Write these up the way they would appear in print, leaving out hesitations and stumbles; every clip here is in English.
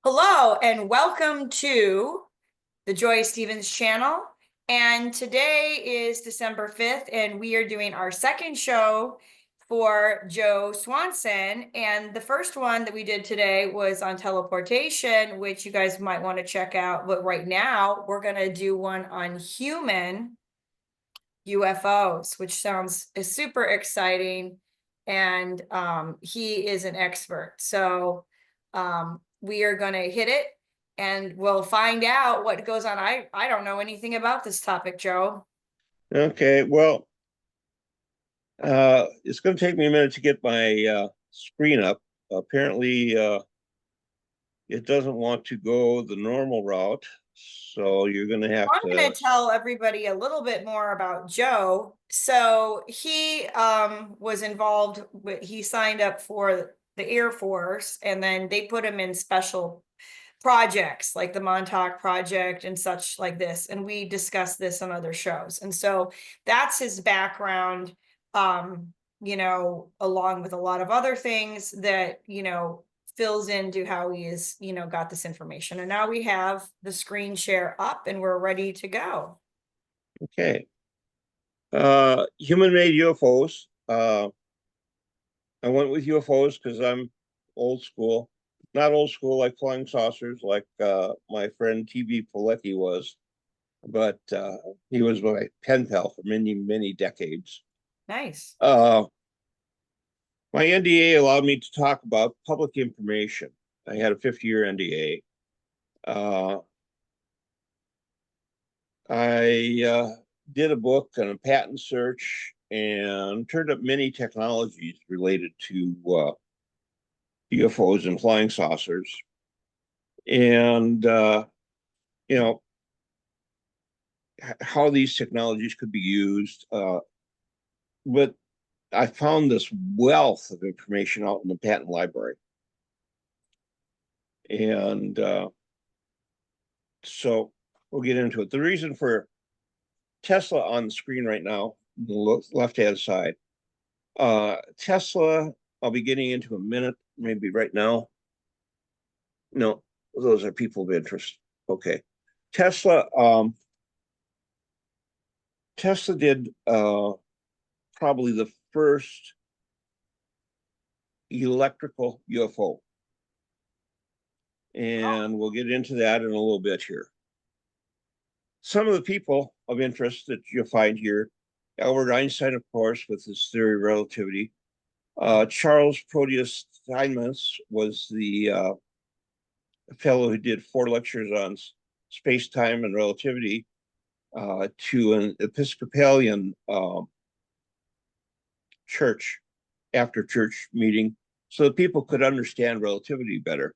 Hello and welcome to the Joy Stevens channel. And today is December 5th, and we are doing our second show for Joe Swanson. And the first one that we did today was on teleportation, which you guys might want to check out. But right now, we're going to do one on human UFOs, which sounds super exciting. And he is an expert. So we are going to hit it and we'll find out what goes on. I don't know anything about this topic, Joe. Okay, well, it's going to take me a minute to get my screen up. Apparently, it doesn't want to go the normal route, so you're going to have I'm going to. to tell everybody a little bit more about Joe. So he was involved with, he signed up for the Air Force, and then they put him in special projects like the Montauk Project and such like this. And we discussed this on other shows. And so that's his background, along with a lot of other things that, fills into how he is, got this information. And now we have the screen share up and we're ready to go. Okay. Human-made UFOs. I went with UFOs because I'm old school. Not old school like flying saucers, like my friend T.B. Pilecki was, but he was my pen pal for many, many decades. Nice. Uh, My NDA allowed me to talk about public information. I had a 50-year NDA. I did a book and a patent search and turned up many technologies related to UFOs and flying saucers. And, you know, how these technologies could be used. But I found this wealth of information out in the patent library. And so we'll get into it. The reason for Tesla on the screen right now, the left-hand side, Tesla, I'll be getting into a minute, maybe right now. No, those are people of interest. Okay. Tesla, Tesla did probably the first electrical UFO. And we'll get into that in a little bit here. Some of the people of interest that you'll find here, Albert Einstein, of course, with his theory of relativity. Charles Proteus Steinmetz was the fellow who did 4 lectures on space, time, and relativity to an Episcopalian church after church meeting so that people could understand relativity better.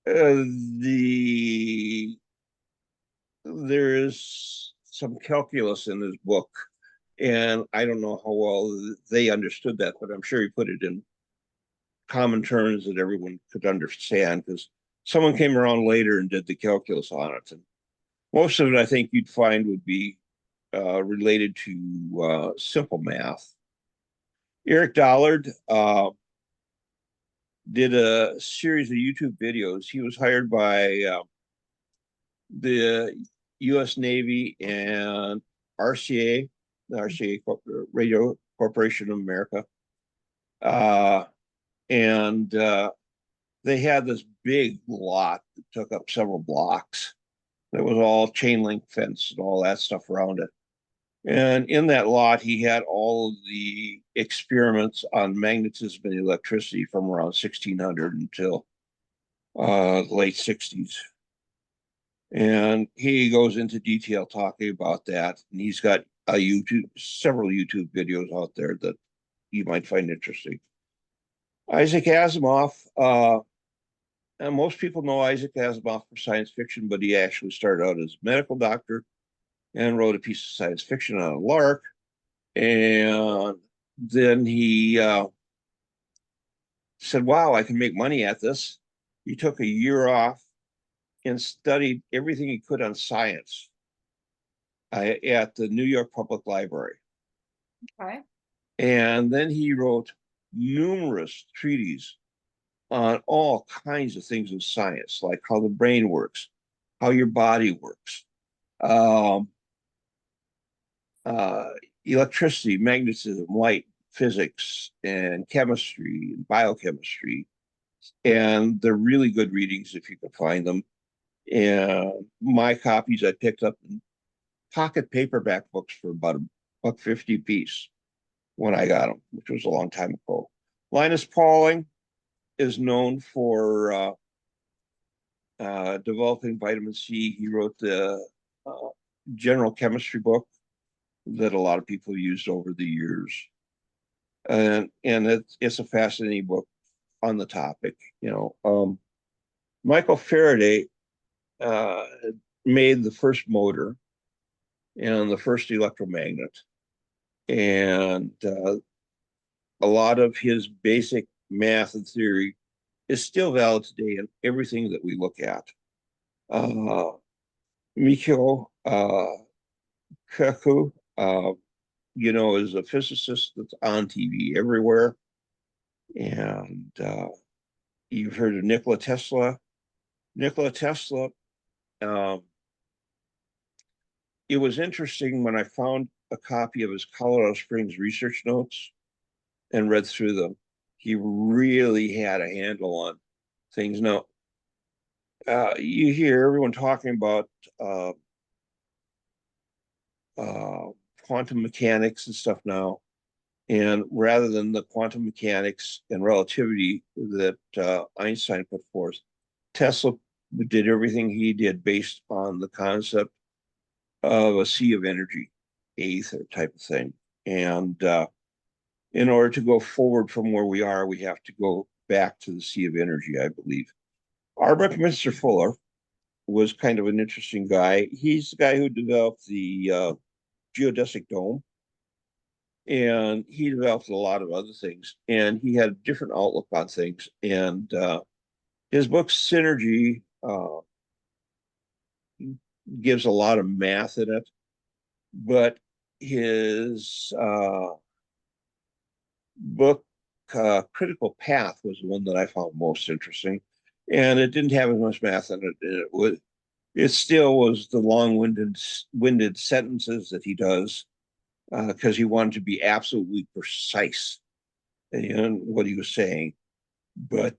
The There is some calculus in his book, and I don't know how well they understood that, but I'm sure he put it in common terms that everyone could understand because someone came around later and did the calculus on it. And most of it, I think, you'd find would be related to simple math. Eric Dollard did a series of YouTube videos. He was hired by the U.S. Navy and RCA, the RCA Radio Corporation of America. And they had this big lot that took up several blocks. That was all chain link fence and all that stuff around it. And in that lot, he had all of the experiments on magnetism and electricity from around 1600 until the late 60s. And he goes into detail talking about that. And he's got several YouTube videos out there that you might find interesting. Isaac Asimov, and most people know Isaac Asimov for science fiction, but he actually started out as a medical doctor and wrote a piece of science fiction on a lark. And then he said, wow, I can make money at this. He took a year off and studied everything he could on science at the New York Public Library. Okay. And then he wrote numerous treatises on all kinds of things in science, like how the brain works, how your body works, um, uh, electricity, magnetism, light, physics, and chemistry and biochemistry. And they're really good readings if you can find them. And my copies I picked up in pocket paperback books for about a buck 50 a piece when I got them, which was a long time ago. Linus Pauling is known for developing vitamin C. He wrote the uh, general chemistry book that a lot of people used over the years, and it's a fascinating book on the topic. Michael Faraday uh, made the first motor and the first electromagnet, and a lot of his basic math and theory is still valid today in everything that we look at. Uh, Mikio Kaku, is a physicist that's on TV everywhere. And you've heard of Nikola Tesla. Nikola Tesla, um, it was interesting when I found a copy of his Colorado Springs research notes and read through them. He really had a handle on things. Now, you hear everyone talking about uh, uh, quantum mechanics and stuff now. And rather than the quantum mechanics and relativity that Einstein put forth, Tesla did everything he did based on the concept of a sea of energy, ether type of thing. And in order to go forward from where we are, we have to go back to the sea of energy, I believe. R. Buckminster Fuller was kind of an interesting guy. He's the guy who developed the geodesic dome, and he developed a lot of other things. And he had a different outlook on things. And his book Synergy gives a lot of math in it, but his book Critical Path was the one that I found most interesting, and it didn't have as much math in it. It still was the long-winded sentences that he does because he wanted to be absolutely precise in what he was saying. But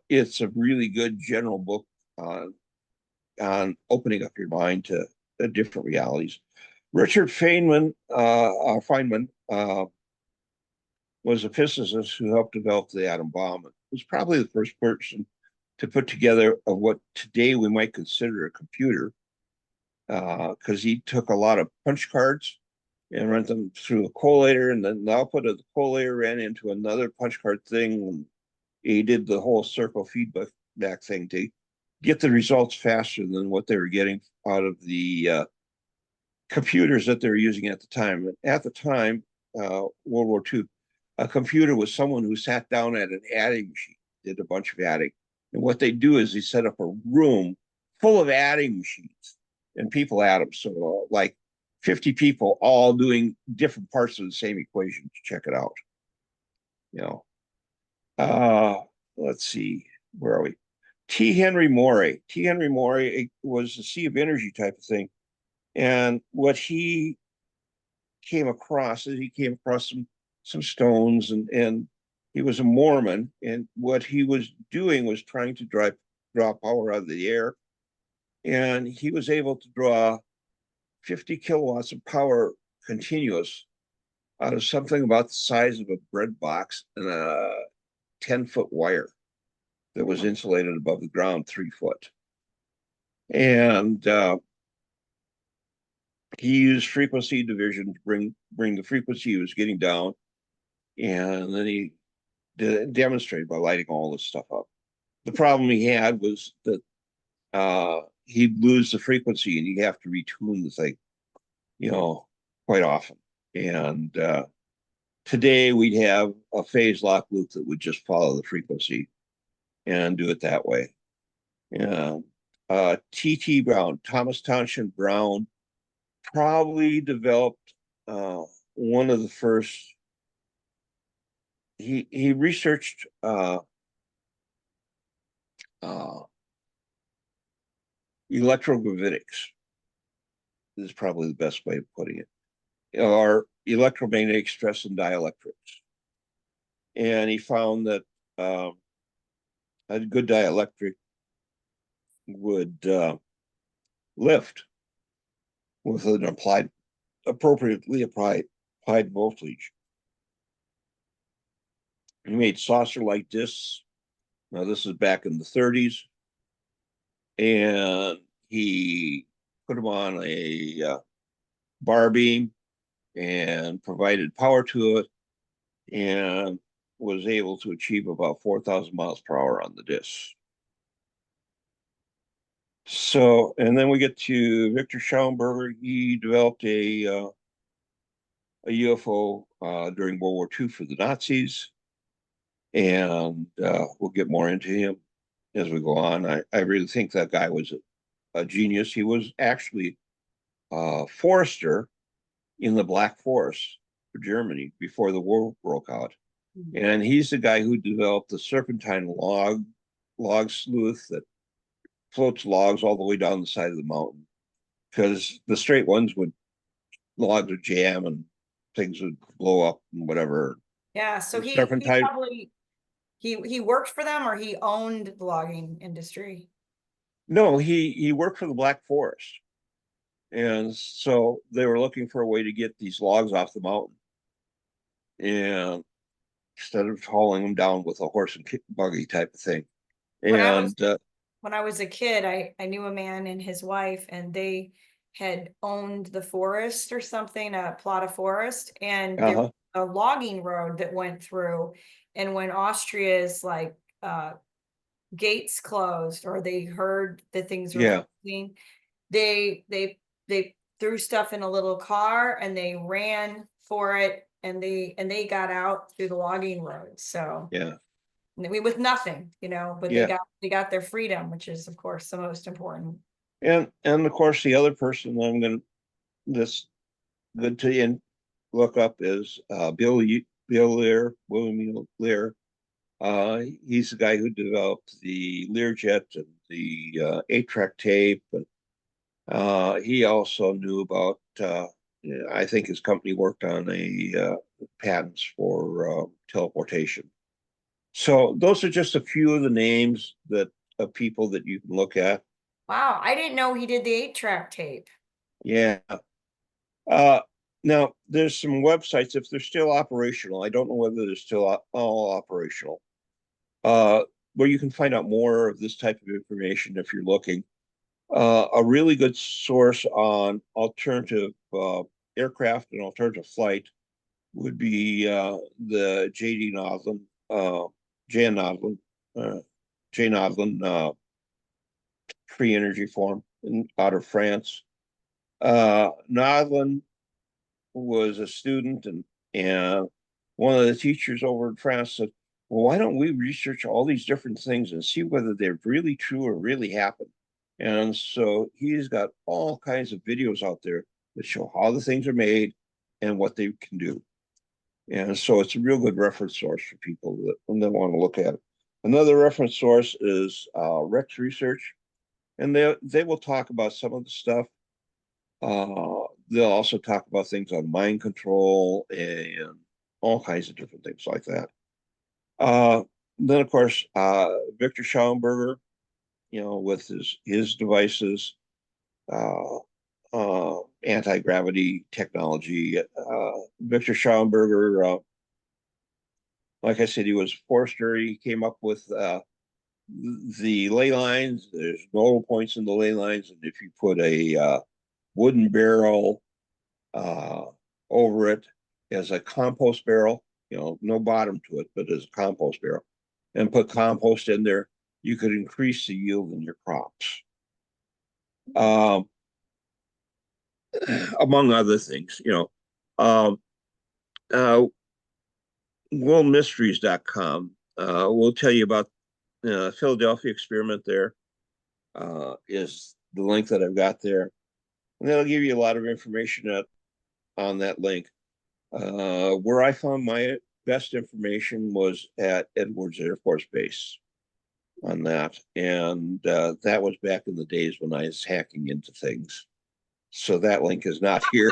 it's a really good general book on opening up your mind to different realities. Richard Feynman was a physicist who helped develop the atom bomb. Was probably the first person to put together of what today we might consider a computer, because he took a lot of punch cards and ran them through a collator, and then the output of the collator ran into another punch card thing. And he did the whole circle feedback thing to get the results faster than what they were getting out of the computers that they were using at the time. At the time, World War II, a computer was someone who sat down at an adding machine, did a bunch of adding. And what they do is they set up a room full of adding machines and people at them. So like 50 people all doing different parts of the same equation to check it out. You know, uh, let's see, where are we? T. Henry Morey. T. Henry Morey was a sea of energy type of thing. And what he came across is he came across some stones, and he was a Mormon, and what he was doing was trying to draw power out of the air, and he was able to draw 50 kilowatts of power continuous out of something about the size of a bread box and a 10-foot wire that was insulated above the ground 3 foot. And he used frequency division to bring the frequency he was getting down, and then he demonstrated by lighting all this stuff up. The problem he had was that he'd lose the frequency and he'd have to retune the thing, quite often. And today we'd have a phase lock loop that would just follow the frequency and do it that way. Yeah. T.T. Brown, Thomas Townshend Brown, probably developed one of the first. He researched electrogravitics is probably the best way of putting it, or electromagnetic stress and dielectrics. And he found that a good dielectric would lift with an appropriately applied voltage. He made saucer-like discs. Now this is back in the 30s, and he put them on a bar beam and provided power to it, and was able to achieve about 4,000 miles per hour on the disc. So, and then we get to Victor Schauenberger. He developed a UFO during World War II for the Nazis, and we'll get more into him as we go on. I really think that guy was a genius. He was actually a forester in the Black Forest for Germany before the war broke out. Mm-hmm. And he's the guy who developed the serpentine log sleuth that floats logs all the way down the side of the mountain, because the straight ones logs would jam and things would blow up and whatever. Yeah, so he probably he worked for them, or he owned the logging industry. No, he worked for the Black Forest, and so they were looking for a way to get these logs off the mountain, and instead of hauling them down with a horse and buggy type of thing. When I was a kid, I knew a man and his wife, and they had owned the forest or something, a plot of forest, and there was a logging road that went through. And when Austria's gates closed, or they heard that things were closing, they threw stuff in a little car and they ran for it, and they got out through the logging road. So with nothing, but they got their freedom, which is of course the most important. And of course the other person that's good to look up is William Lear. He's the guy who developed the Learjet and the 8-track tape. And he also knew about, I think his company worked on patents for teleportation. So those are just a few of the names of people that you can look at. Wow, I didn't know he did the 8-track tape. Yeah. Now, there's some websites, if they're still operational, I don't know whether they're still all operational, where you can find out more of this type of information if you're looking. A really good source on alternative aircraft and alternative flight would be the J.D. Nodland, Jay Nodland Free Energy Forum out of France. Nodland was a student, and one of the teachers over in France said, well, why don't we research all these different things and see whether they're really true or really happen? And so he's got all kinds of videos out there that show how the things are made and what they can do. And so it's a real good reference source for people that want to look at it. Another reference source is Rex Research, and they will talk about some of the stuff. They'll also talk about things on mind control and all kinds of different things like that. Then, of course, Victor Schauenberger, with his devices, anti-gravity technology. Victor Schauenberger, like I said, he was a forester. He came up with the ley lines. There's nodal points in the ley lines, and if you put a wooden barrel over it as a compost barrel, no bottom to it, but as a compost barrel, and put compost in there, you could increase the yield in your crops. Among other things, worldmysteries.com will tell you about Philadelphia experiment. There is the link that I've got there, and that'll give you a lot of information on that link. Where I found my best information was at Edwards Air Force Base. on that. And that was back in the days when I was hacking into things. So that link is not here.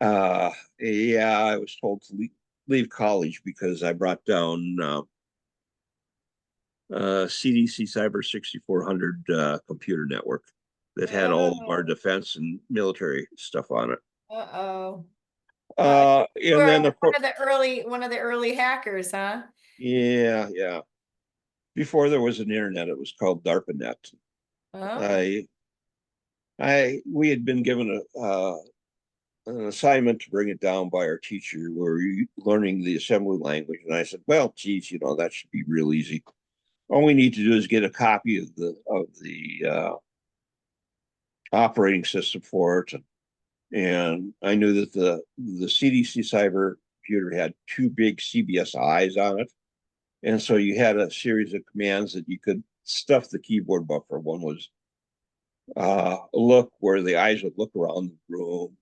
Yeah, I was told to leave college because I brought down CDC Cyber 6400 computer network that had all of our Oh, defense and military stuff on it. uh-oh. You And then were of course, one of the early hackers, huh? yeah, yeah. Before there was an internet, it was called DARPANET. Oh, I, we had been given an assignment to bring it down by our teacher. We were learning the assembly language, and I said, "Well, geez, that should be real easy. All we need to do is get a copy of the operating system for it." And I knew that the CDC cyber computer had two big CBS eyes on it, and so you had a series of commands that you could stuff the keyboard buffer. One was look, where the eyes would look around the room.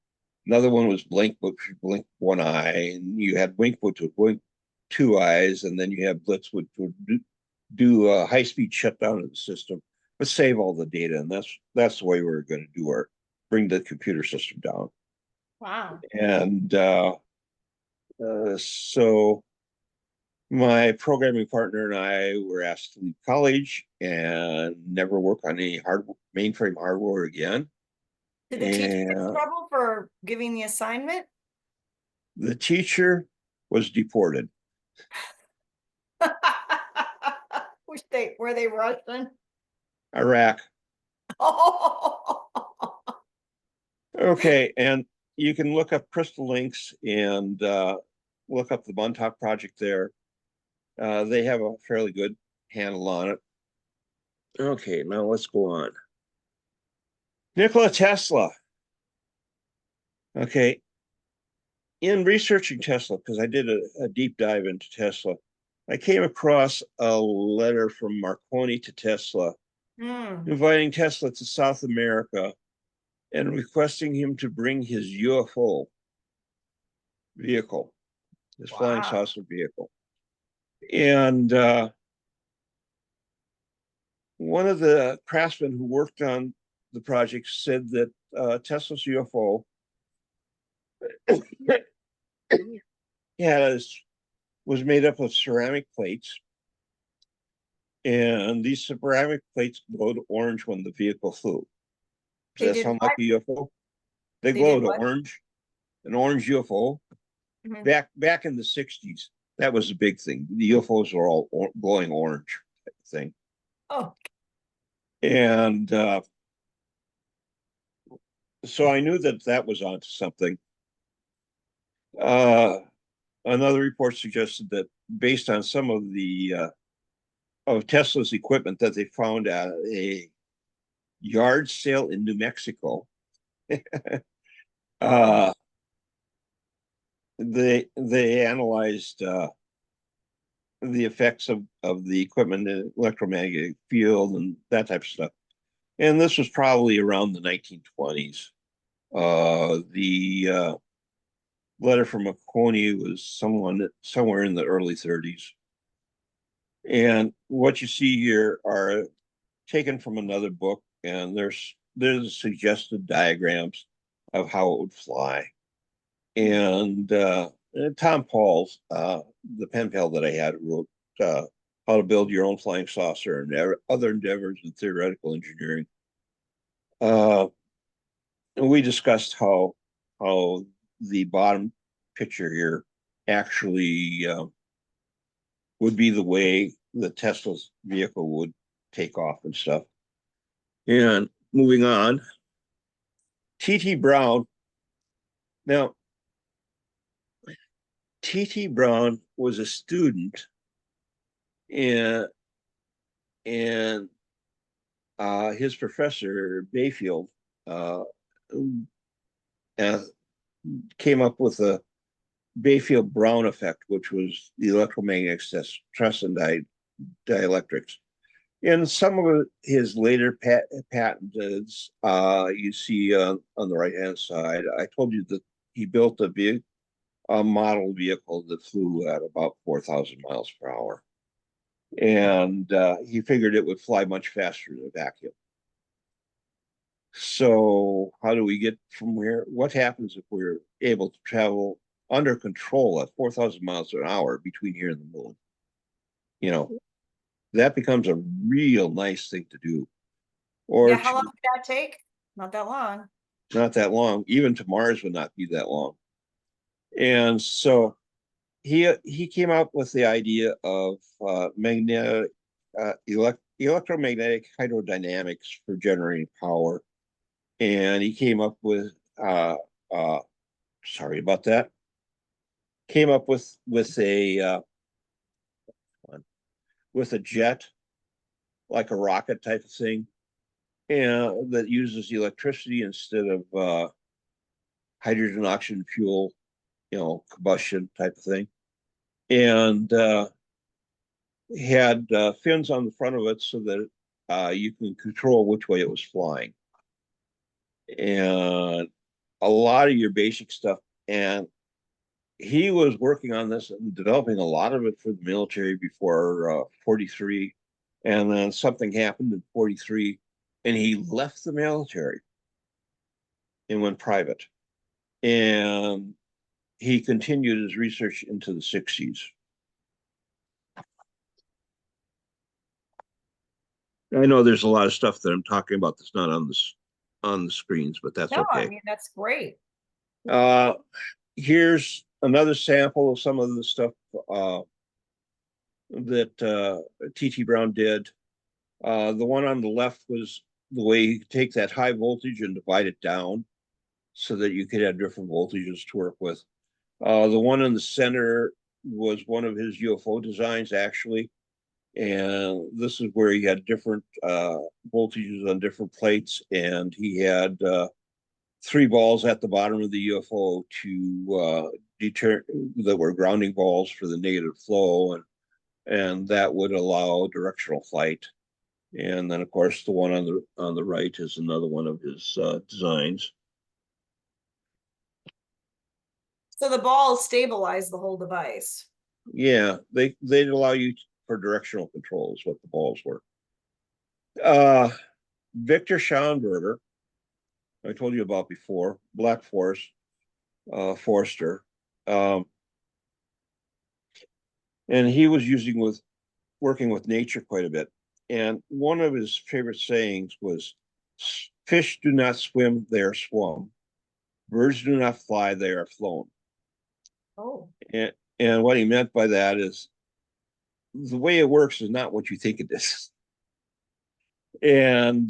Another one was blink, which would blink one eye, and you had wink, which would blink two eyes, and then you had blitz, which would do a high-speed shutdown of the system, but save all the data. And that's the way we were going to do our bring the computer system down. wow. And so my programming partner and I were asked to leave college and never work on any mainframe hardware again. Did the teacher get in And trouble for giving the assignment? the teacher was deported. Which they were they Russian? Iraq. Oh, Okay, and you can look up Crystal Links and look up the Montauk project there. They have a fairly good handle on it. Okay, now let's go on. Nikola Tesla. Okay, in researching Tesla, because I did a deep dive into Tesla, I came across a letter from Marconi to Tesla hmm. inviting Tesla to South America and requesting him to bring his UFO vehicle, his flying Wow. saucer vehicle. And one of the craftsmen who worked on the project said that Tesla's UFO has was made up of ceramic plates, and these ceramic plates glowed orange when the vehicle flew. Does They that did sound like what? a UFO? They They did glowed what? orange, an orange UFO. Mhm. Back in the 60s, that was a big thing. The UFOs were all glowing orange type of thing. Oh, And so I knew that that was onto something. Uh, Another report suggested that based on some of the of Tesla's equipment that they found at a yard sale in New Mexico, oh, uh, they analyzed the effects of the equipment in electromagnetic field and that type of stuff. And this was probably around the 1920s. The letter from Marconi was somewhere in the early 30s. And what you see here are taken from another book, and there's suggested diagrams of how it would fly. And Tom Paul's, the pen pal that I had, wrote How to Build Your Own Flying Saucer and Other Endeavors in Theoretical Engineering. Uh, and we discussed how the bottom picture here actually would be the way the Tesla's vehicle would take off and stuff. And moving on, T.T. Brown. Now, T.T. Brown was a student in, and his professor, Bayfield, uh, uh, came up with a Bayfield Brown effect, which was the electromagnetic stress and dielectrics. In some of his later patents, you see on the right hand side, I told you that he built a model vehicle that flew at about 4,000 miles per hour. and he figured it would fly much faster in a vacuum. So how do we get from where? What happens if we're able to travel under control at 4,000 miles an hour between here and the moon? You know, that becomes a real nice thing to do. Yeah, Or how long to, did that take? Not that long. not that long. Even to Mars would not be that long. And so he came up with the idea of magnetic electromagnetic hydrodynamics for generating power, and he came up with uh, sorry about that. Came up with a jet, like a rocket type of thing, and that uses electricity instead of hydrogen oxygen fuel, combustion type of thing, and had fins on the front of it so that you can control which way it was flying, and a lot of your basic stuff. And he was working on this and developing a lot of it for the military before 43. And then something happened in 43, and he left the military and went private. And he continued his research into the 60s. I know there's a lot of stuff that I'm talking about that's not on the screens, but that's No, I okay. mean, that's great. Uh, Here's another sample of some of the stuff uh, that T.T. Brown did. The one on the left was the way you take that high voltage and divide it down so that you could have different voltages to work with. The one in the center was one of his UFO designs, actually. And this is where he had different voltages on different plates. And he had three balls at the bottom of the UFO to deter that were grounding balls for the negative flow. And that would allow directional flight. And then, of course, the one on the right is another one of his designs. So the balls stabilize the whole device. Yeah, they'd allow you for directional control is what the balls were. Uh, Victor Schauenberger, I told you about before, Black Forest, Forester, um, and he was working with nature quite a bit. And one of his favorite sayings was, "Fish do not swim; they are swum. Birds do not fly; they are flown." Oh. And what he meant by that is the way it works is not what you think it is. And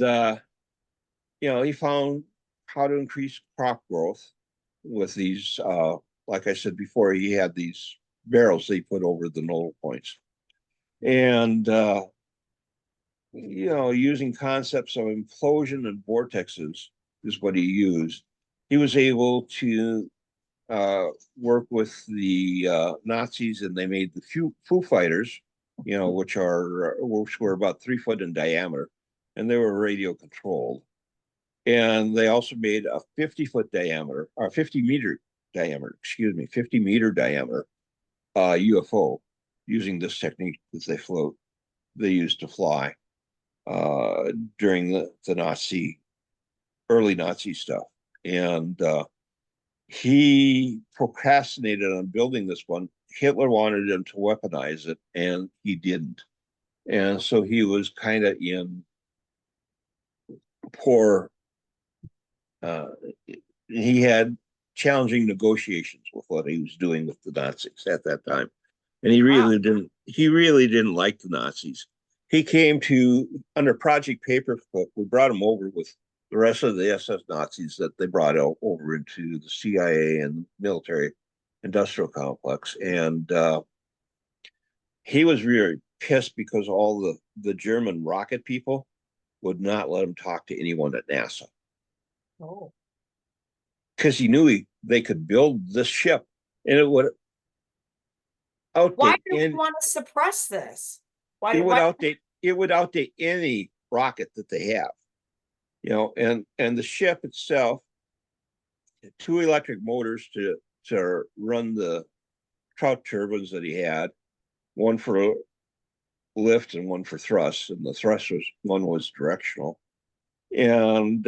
he found how to increase crop growth with these. Like I said before, he had these barrels they put over the nodal points, and using concepts of implosion and vortexes is what he used. He was able to work with the Nazis, and they made the Foo Fighters, which were about 3 foot in diameter, and they were radio controlled. And they also made a 50-foot diameter, or 50-meter diameter, 50-meter diameter UFO using this technique that they used to fly during the early Nazi stuff. And he procrastinated on building this one. Hitler wanted him to weaponize it, and he didn't. And so he was kind of in poor. Uh, he had challenging negotiations with what he was doing with the Nazis at that time, and he Wow. really didn't. He really didn't like the Nazis. He came to under Project Paperclip. We brought him over with the rest of the SS Nazis that they brought over into the CIA and military industrial complex, and he was really pissed because all the German rocket people would not let him talk to anyone at NASA Oh. because he knew they could build this ship and it would Why outdate do we and want to suppress this? it Why? would Why? outdate any rocket that they have. And the ship itself had two electric motors to run the trout turbines that he had, one for lift and one for thrust, and the thrust was one was directional. And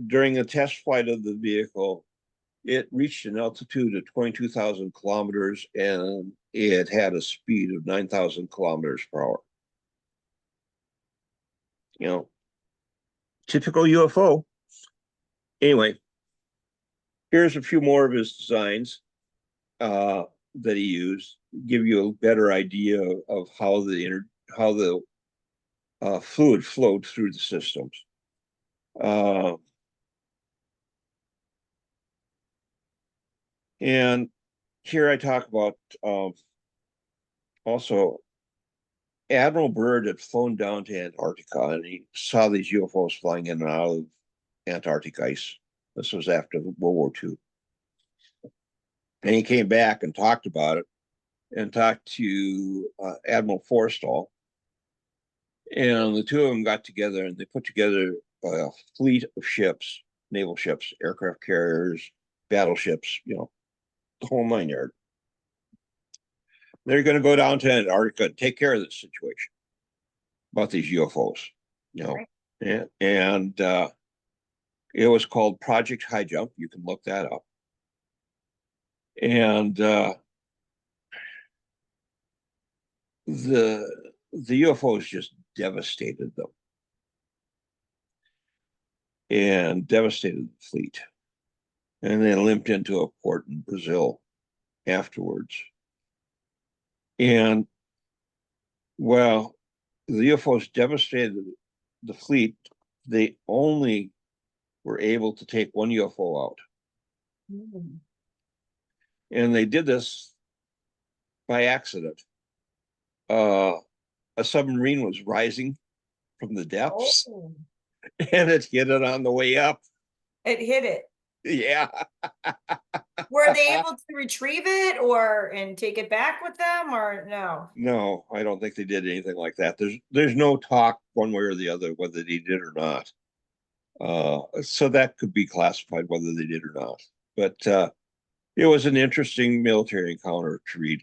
during the test flight of the vehicle, it reached an altitude of 22,000 kilometers, and it had a speed of 9,000 kilometers per hour. You know, typical UFO. Anyway, here's a few more of his designs that he used, give you a better idea of how the fluid flowed through the systems. And here I talk about also Admiral Byrd had flown down to Antarctica and he saw these UFOs flying in and out of Antarctic ice. This was after World War II. And he came back and talked about it and talked to Admiral Forstall. And the two of them got together and they put together a fleet of ships, naval ships, aircraft carriers, battleships, the whole 9 yards. They're going to go down to Antarctica and take care of this situation about these UFOs, right. And it was called Project High Jump. You can look that up. And the UFOs just devastated them and devastated the fleet. And they limped into a port in Brazil afterwards. And well, the UFOs devastated the fleet. They only were able to take one UFO out. Mm-hmm. And they did this by accident. A submarine was rising from the depths, and it hit it on the way up. It hit it. Yeah. Were they able to retrieve it and take it back with them, or no? No, I don't think they did anything like that. There's no talk one way or the other whether they did or not. So that could be classified whether they did or not. But it was an interesting military encounter to read.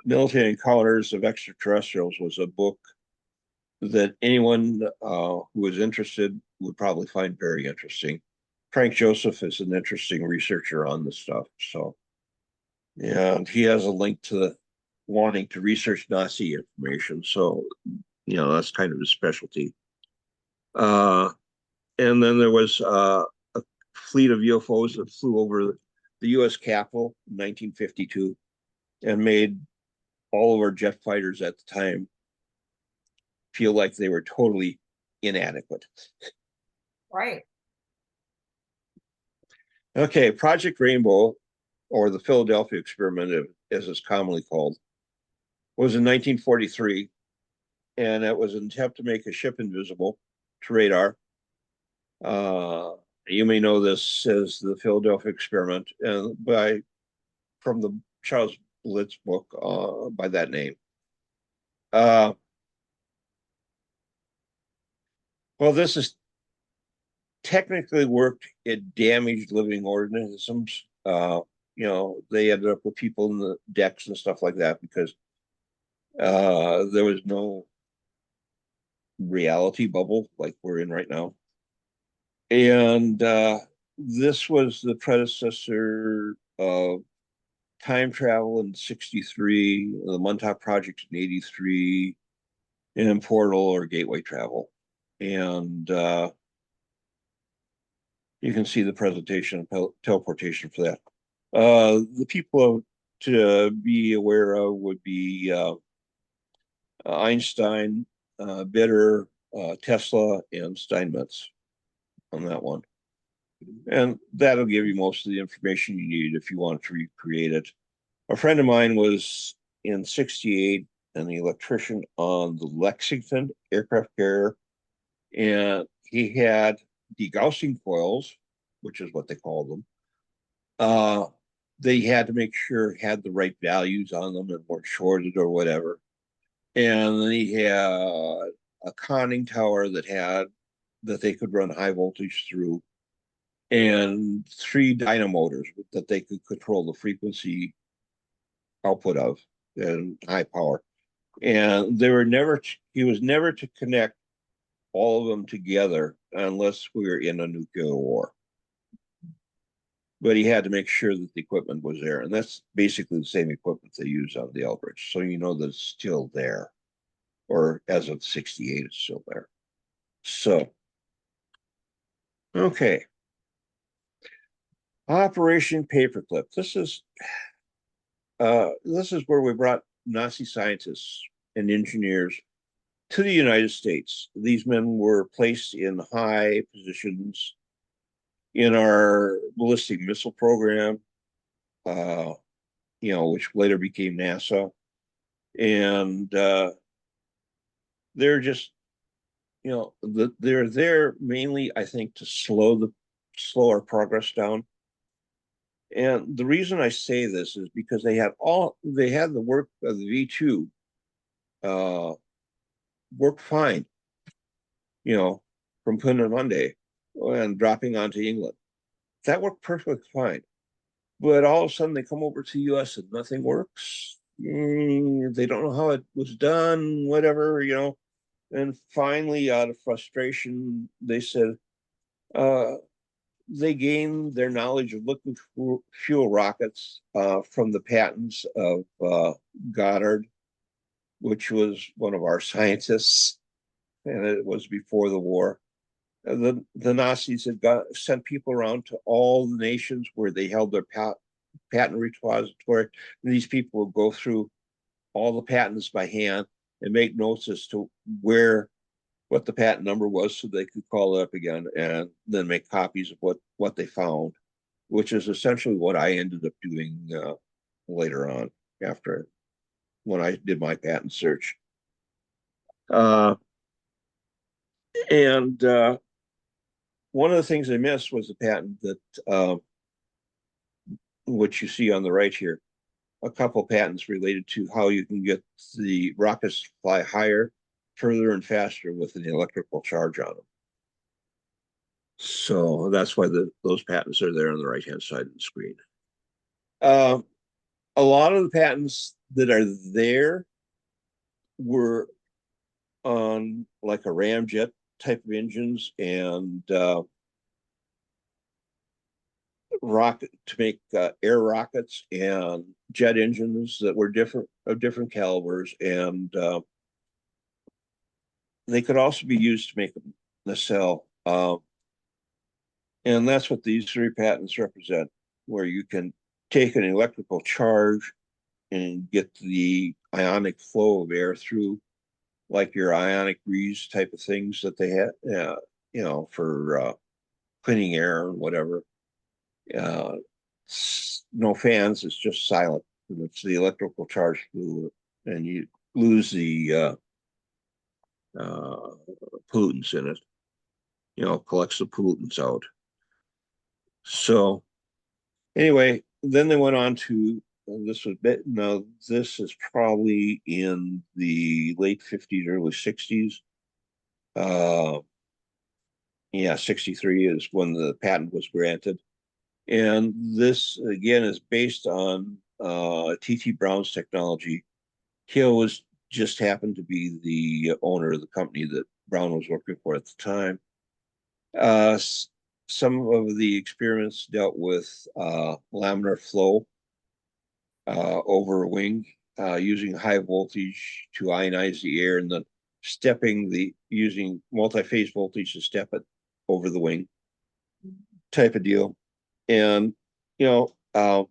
Military Encounters of Extraterrestrials was a book that anyone who was interested would probably find very interesting. Frank Joseph is an interesting researcher on this stuff. So, and he has a link to wanting to research Nazi information. So, that's kind of his specialty. And then there was a fleet of UFOs that flew over the U.S. Capitol in 1952 and made all of our jet fighters at the time feel like they were totally inadequate. Right. Okay, Project Rainbow, or the Philadelphia Experiment, as it's commonly called, was in 1943, and it was an attempt to make a ship invisible to radar. You may know this as the Philadelphia Experiment, and from the Charles Blitz book by that name. Well, this is technically worked. It damaged living organisms. They ended up with people in the decks and stuff like that because there was no reality bubble like we're in right now. And this was the predecessor of time travel in 63, the Montauk Project in 83, and portal or gateway travel. And you can see the presentation of teleportation for that. The people to be aware of would be Einstein, Bitter, Tesla, and Steinmetz on that one. And that'll give you most of the information you need if you want to recreate it. A friend of mine was in 68 an electrician on the Lexington aircraft carrier, and he had degaussing coils, which is what they call them. They had to make sure it had the right values on them and weren't shorted or whatever. And then he had a conning tower that they could run high voltage through, and 3 dynamotors that they could control the frequency output of and high power. And he was never to connect all of them together unless we were in a nuclear war. But he had to make sure that the equipment was there. And that's basically the same equipment they use on the Eldridge. So you know that it's still there, or as of 68, it's still there. So, okay. Operation Paperclip. This is where we brought Nazi scientists and engineers to the United States. These men were placed in high positions in our ballistic missile program, uh, which later became NASA. And they're just, they're there mainly, I think, to slow our progress down. And the reason I say this is because they had the work of the V2 uh, work fine, you know, from Monday and dropping onto England. That worked perfectly fine. But all of a sudden they come over to the US and nothing works. They don't know how it was done, whatever, And finally, out of frustration, they said uh, they gained their knowledge of liquid fuel rockets from the patents of Goddard, which was one of our scientists, and it was before the war. The Nazis had sent people around to all the nations where they held their patent repository. And these people would go through all the patents by hand and make notes as to what the patent number was so they could call it up again and then make copies of what they found, which is essentially what I ended up doing later on after when I did my patent search. Uh, and one of the things I missed was the patent that which you see on the right here, a couple patents related to how you can get the rockets to fly higher, further, and faster with an electrical charge on them. So that's why those patents are there on the right-hand side of the screen. Uh, a lot of the patents that are there were on like a ramjet type of engines and rocket to make air rockets and jet engines that were different calibers, and they could also be used to make a nacelle. And that's what these three patents represent, where you can take an electrical charge and get the ionic flow of air through, like your ionic breeze type of things that they had, for cleaning air and whatever. Uh, no fans, it's just silent. And it's the electrical charge fluid, and you lose the uh, pollutants in it, collects the pollutants out. So anyway, then they went on to this is probably in the late 50s, early 60s. Yeah, 63 is when the patent was granted. And this again is based on T.T. Brown's technology. He was just happened to be the owner of the company that Brown was working for at the time. Uh, some of the experiments dealt with laminar flow over a wing, using high voltage to ionize the air, and then using multi-phase voltage to step it over the wing type of deal. And you know, uh,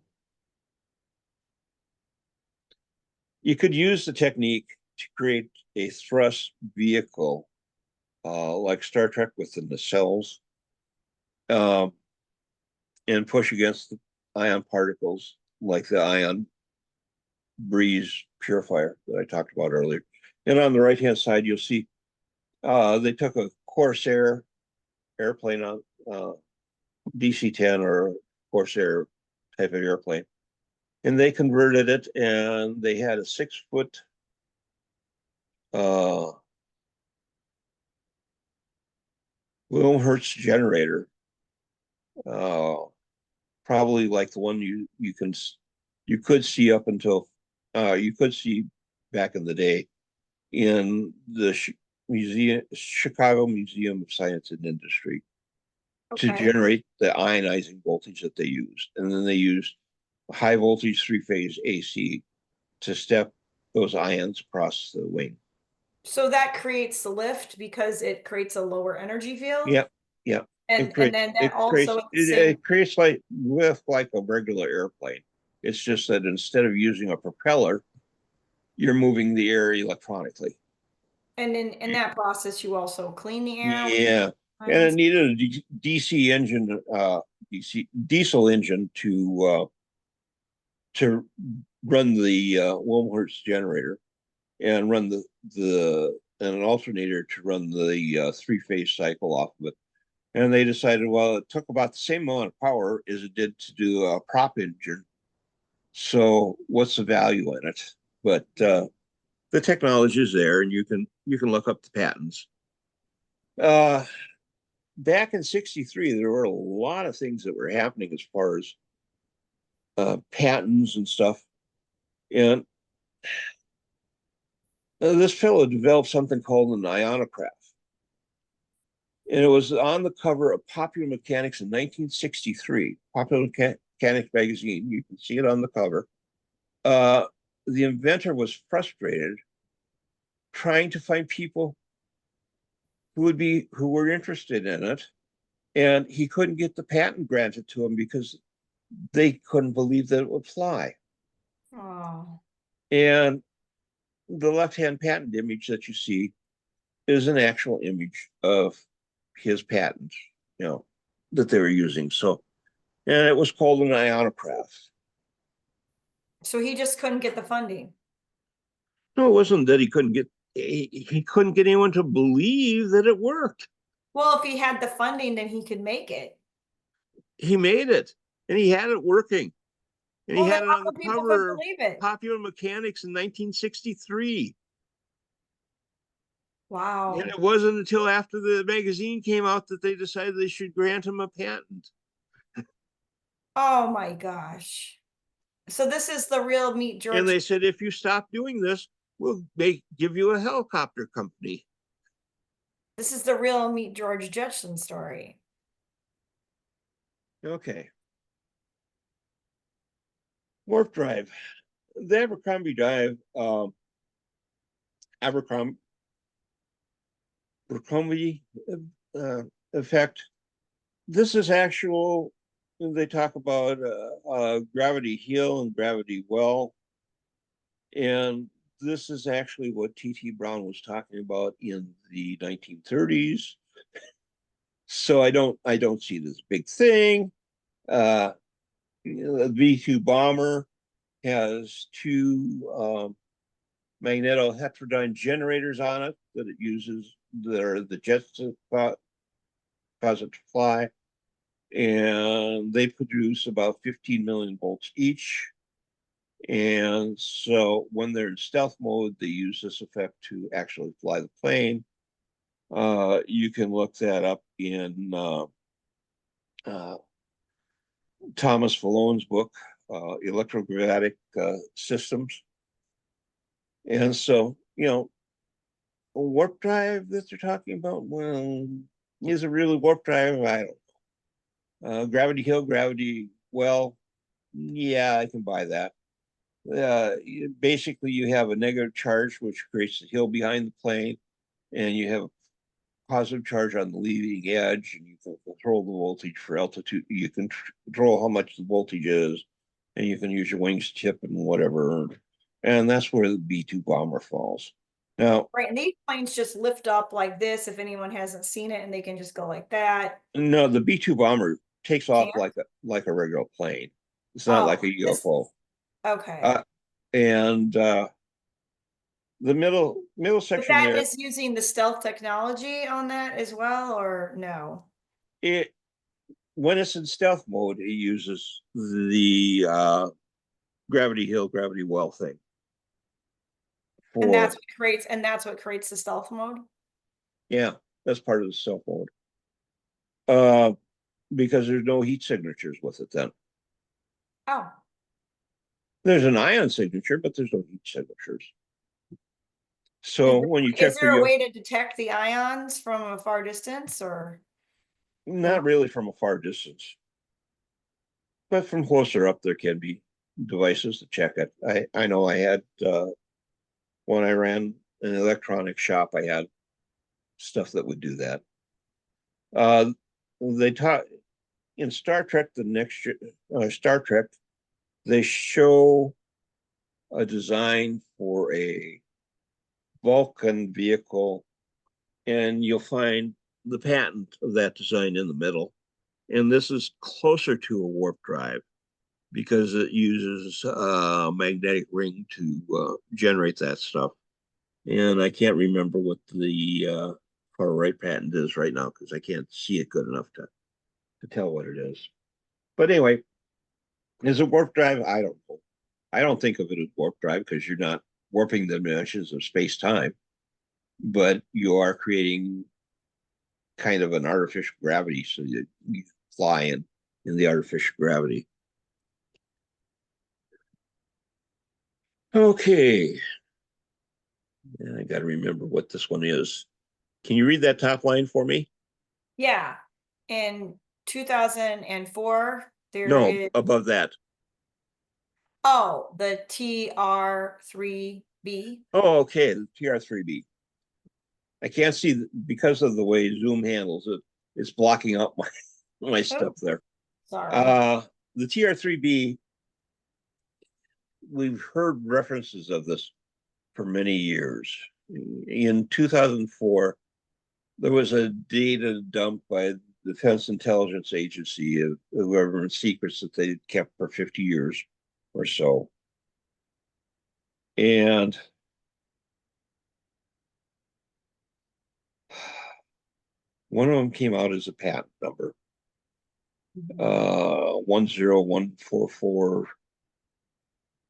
you could use the technique to create a thrust vehicle, like Star Trek with the nacelles, um, and push against the ion particles like the ion breeze purifier that I talked about earlier. And on the right hand side, you'll see they took a Corsair airplane on DC-10 or Corsair type of airplane, and they converted it, and they had a 6-foot uh, Wilmhertz generator, uh, probably like the one you could see up until you could see back in the day in the Chicago Museum of Science and Industry to Okay. generate the ionizing voltage that they used. And then they used high voltage three-phase AC to step those ions across the wing. So that creates the lift because it creates a lower energy field. Yep, yep. And then that It also creates at the it, same, it creates like with like a regular airplane. It's just that instead of using a propeller, you're moving the air electronically. and in that process, you also clean the air with Yeah, and it ions. needed a DC engine, diesel engine to run the Wilmhurst generator and run the and an alternator to run the three-phase cycle off of it. And they decided, well, it took about the same amount of power as it did to do a prop engine. So what's the value in it? But the technology is there, and you can look up the patents. Uh, Back in '63, there were a lot of things that were happening as far as patents and stuff. And this fellow developed something called an ionograph. And it was on the cover of Popular Mechanics in 1963, Popular Mechanics magazine. You can see it on the cover. Uh, the inventor was frustrated trying to find people who were interested in it, and he couldn't get the patent granted to him because they couldn't believe that it would fly. Oh, And the left-hand patent image that you see is an actual image of his patent, you know, that they were using. So, and it was called an ionograph. so he just couldn't get the funding. No, it wasn't that he couldn't get anyone to believe that it worked. Well, if he had the funding, then he could make it. He made it, and he had it working, and he Well, then had it how on the come people could cover of believe it? Popular Mechanics in 1963. And Wow. it wasn't until after the magazine came out that they decided they should grant him a patent. Oh my gosh. So this is the real Meet And George. they said, if you stop doing this, we'll give you a helicopter company. This is the real Meet George Jetson story. Okay. Warp drive. The Abercrombie drive, Abercrombie, Abercrombie effect. This is actual. They talk about gravity hill and gravity well, and this is actually what T.T. Brown was talking about in the 1930s. So I don't see this big thing. Uh, the V2 bomber has two magnetoheterodyne generators on it that it uses that are the jets that cause it to fly, and they produce about 15 million volts each. And so when they're in stealth mode, they use this effect to actually fly the plane. You can look that up in uh, Thomas Fallone's book, Electrogravitic Systems. And so, a warp drive that they're talking about, well, is it really warp drive? I don't know. Gravity hill, gravity well, yeah, I can buy that. Basically, you have a negative charge, which creates the hill behind the plane, and you have a positive charge on the leading edge, and you can control the voltage for altitude. You can control how much the voltage is, and you can use your wings tip and whatever. And that's where the B-2 bomber falls. Now, Right. And these planes just lift up like this if anyone hasn't seen it, and they can just go like that. no, the B-2 bomber takes off Can't. like a regular plane. It's not like Oh, a this UFO. okay. Uh, and the middle But section that there, is using the stealth technology on that as well, or no? it when it's in stealth mode, it uses the gravity hill, gravity well thing And for that's what creates the stealth mode. yeah, that's part of the stealth mode. Uh, because there's no heat signatures with it. Then Oh, there's an ion signature, but there's no heat signatures. So when you Is check for there a UFO, way to detect the ions from a far distance or no? not really from a far distance, but from closer up, there can be devices to check it. I know I had when I ran an electronic shop, I had stuff that would do that. Uh, they taught in Star Trek, Star Trek, they show a design for a Vulcan vehicle, and you'll find the patent of that design in the middle. And this is closer to a warp drive because it uses a magnetic ring to generate that stuff. And I can't remember what the far right patent is right now because I can't see it good enough to tell what it is. But anyway, is it warp drive? I don't know. I don't think of it as warp drive because you're not warping the dimensions of space time, but you are creating kind of an artificial gravity so you fly in the artificial gravity. Okay. I got to remember what this one is. Can you read that top line for me? Yeah. In 2004, there No, is, above that. oh, the TR3B. Oh, okay. The TR3B. I can't see because of the way Zoom handles it. It's blocking up my Oh, stuff there. sorry. Uh, the TR3B, we've heard references of this for many years. In 2004, there was a data dump by the Defense Intelligence Agency of government secrets that they kept for 50 years or so. And one of them came out as a patent number,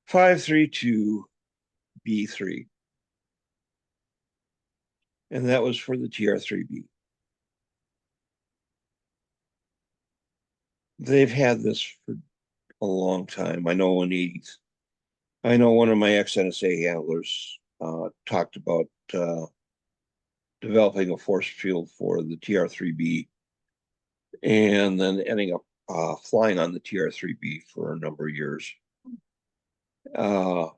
10144532532B3. And that was for the TR3B. They've had this for a long time. I know one of my ex-NSA handlers talked about developing a force field for the TR3B and then ending up flying on the TR3B for a number of years. Uh,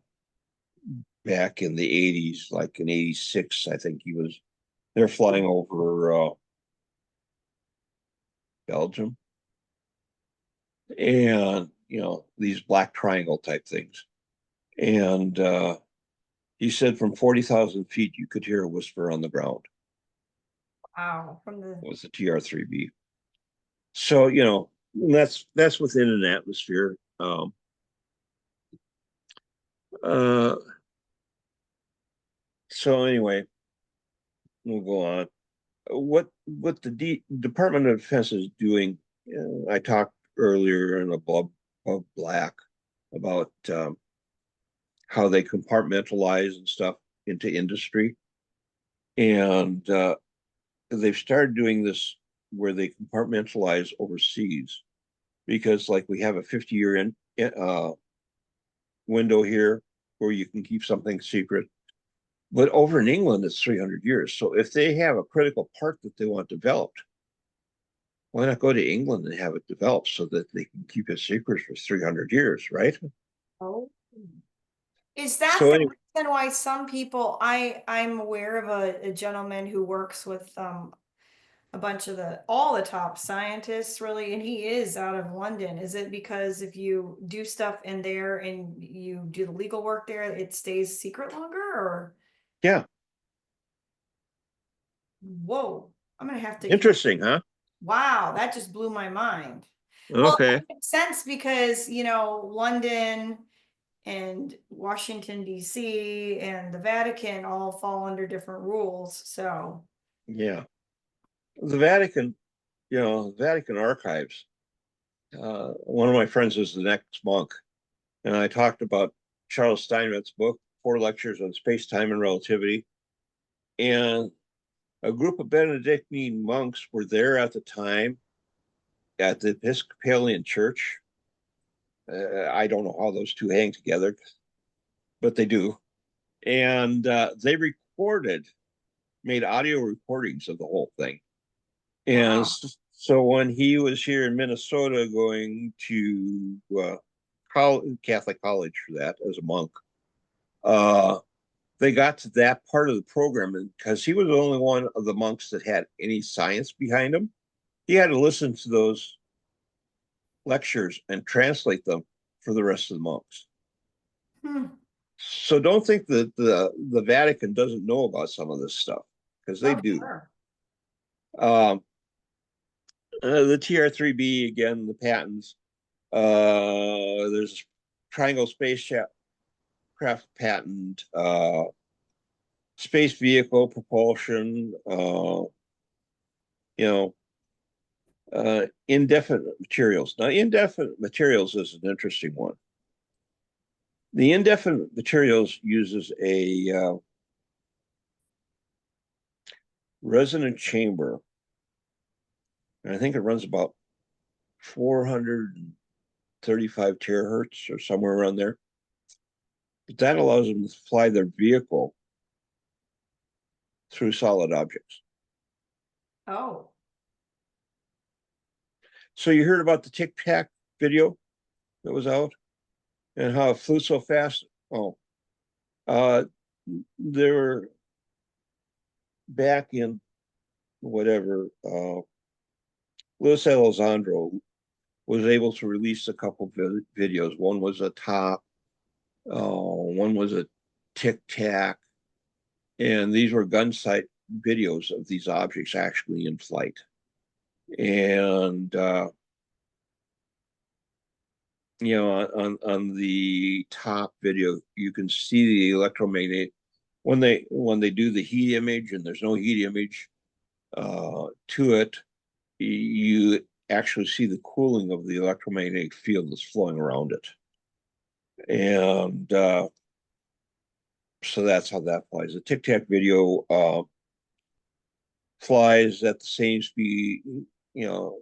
Back in the 80s, like in 86, I think they're flying over Belgium and, these black triangle type things. And he said from 40,000 feet, you could hear a whisper on the ground Wow. From the, with the TR3B. So, that's within an atmosphere. Uh, so anyway, we'll go on. What the Department of Defense is doing, I talked earlier in above black about how they compartmentalize and stuff into industry. And they've started doing this where they compartmentalize overseas because, like, we have a 50-year window here where you can keep something secret. But over in England, it's 300 years. So if they have a critical part that they want developed, why not go to England and have it developed so that they can keep it secret for 300 years, right? oh. Is that So the anyway, reason why some people, I'm aware of a gentleman who works with a bunch of all the top scientists really, and he is out of London. Is it because if you do stuff in there and you do the legal work there, it stays secret longer or yeah, whoa, I'm gonna have to interesting, huh? wow, that just blew my mind. Well, Okay. that makes sense because, London and Washington, DC, and the Vatican all fall under different rules. So, Yeah. The Vatican, Vatican archives. One of my friends is the next monk, and I talked about Charles Steinmetz's book, Four Lectures on Space, Time, and Relativity. And a group of Benedictine monks were there at the time at the Episcopalian Church. I don't know how those two hang together, but they do. And they made audio recordings of the whole thing. And Wow. so when he was here in Minnesota going to Catholic college for that as a monk, they got to that part of the program, and because he was the only one of the monks that had any science behind him, he had to listen to those lectures and translate them for the rest of the monks. Hmm. So don't think that the Vatican doesn't know about some of this stuff, because they Oh, do. sure. Um, the TR-3B again, the patents. There's triangle spacecraft patent, space vehicle propulsion, you know, indefinite materials. Now, indefinite materials is an interesting one. The indefinite materials uses a resonant chamber, and I think it runs about 435 terahertz or somewhere around there. But that allows them to fly their vehicle through solid objects. Oh. So you heard about the Tic Tac video that was out and how it flew so fast? Oh, uh, they were back in whatever. Luis Elizondo was able to release a couple videos. One was a top, one was a Tic Tac, and these were gun sight videos of these objects actually in flight. And on the top video, you can see the electromagnetic when they do the heat image, and there's no heat image to it. You actually see the cooling of the electromagnetic field that's flowing around it, and so that's how that flies. The Tic Tac video flies at the same speed, you know,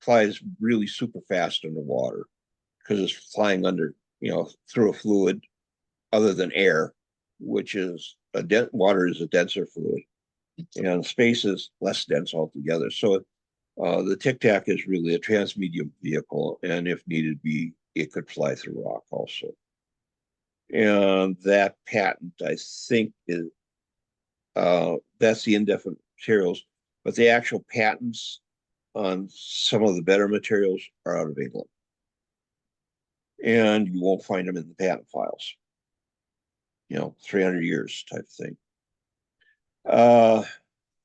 flies really super fast underwater because it's flying under, through a fluid other than air, which is water is a denser fluid, and space is less dense altogether. So the Tic Tac is really a transmedium vehicle, and if needed be, it could fly through rock also. And that patent, I think, is that's the indefinite materials, but the actual patents on some of the better materials are out of England, and you won't find them in the patent files. 300 years type thing. Uh,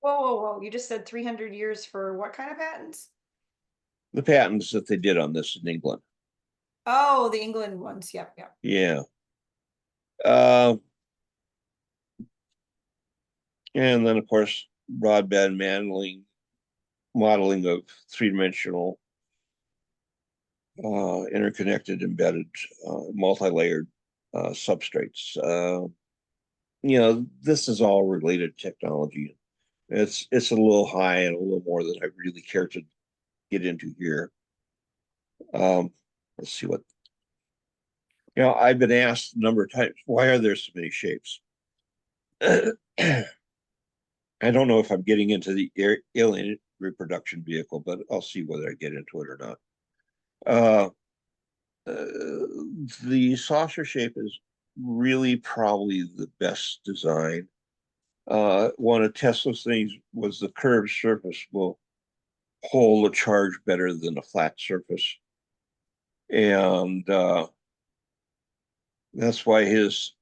Whoa, whoa, whoa. You just said 300 years for what kind of patents? the patents that they did on this in England. Oh, the England ones. Yep, yep. Yeah. Uh, and then, of course, broadband modeling of three-dimensional, interconnected, embedded, multi-layered substrates. This is all related technology. It's a little high and a little more than I really care to get into here. Let's see what I've been asked a number of times, why are there so many shapes? I don't know if I'm getting into the alien reproduction vehicle, but I'll see whether I get into it or not. Uh, the saucer shape is really probably the best design. One of Tesla's things was the curved surface will hold a charge better than a flat surface. And that's why his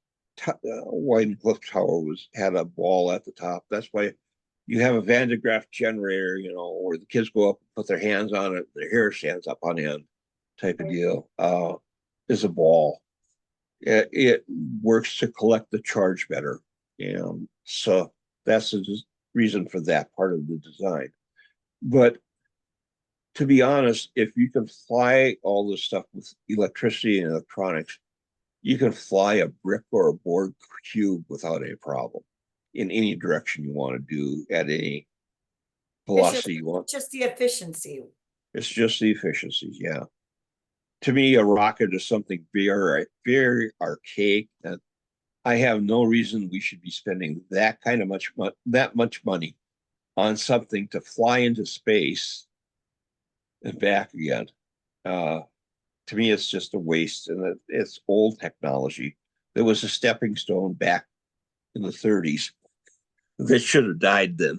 White Cliff Tower had a ball at the top. That's why you have a Van de Graaff generator, where the kids go up and put their hands on it, their hair stands up on end, type of deal. Is a ball. It works to collect the charge better, and so that's the reason for that part of the design. But to be honest, if you can fly all this stuff with electricity and electronics, you can fly a brick or a board cube without any problem in any direction you want to do at any It's just velocity you want. just the efficiency. It's just the efficiencies, yeah. To me, a rocket is something very, very archaic that I have no reason we should be spending that kind of that much money on something to fly into space and back again. Uh, to me, it's just a waste, and it's old technology. There was a stepping stone back in the 30s that should have died then,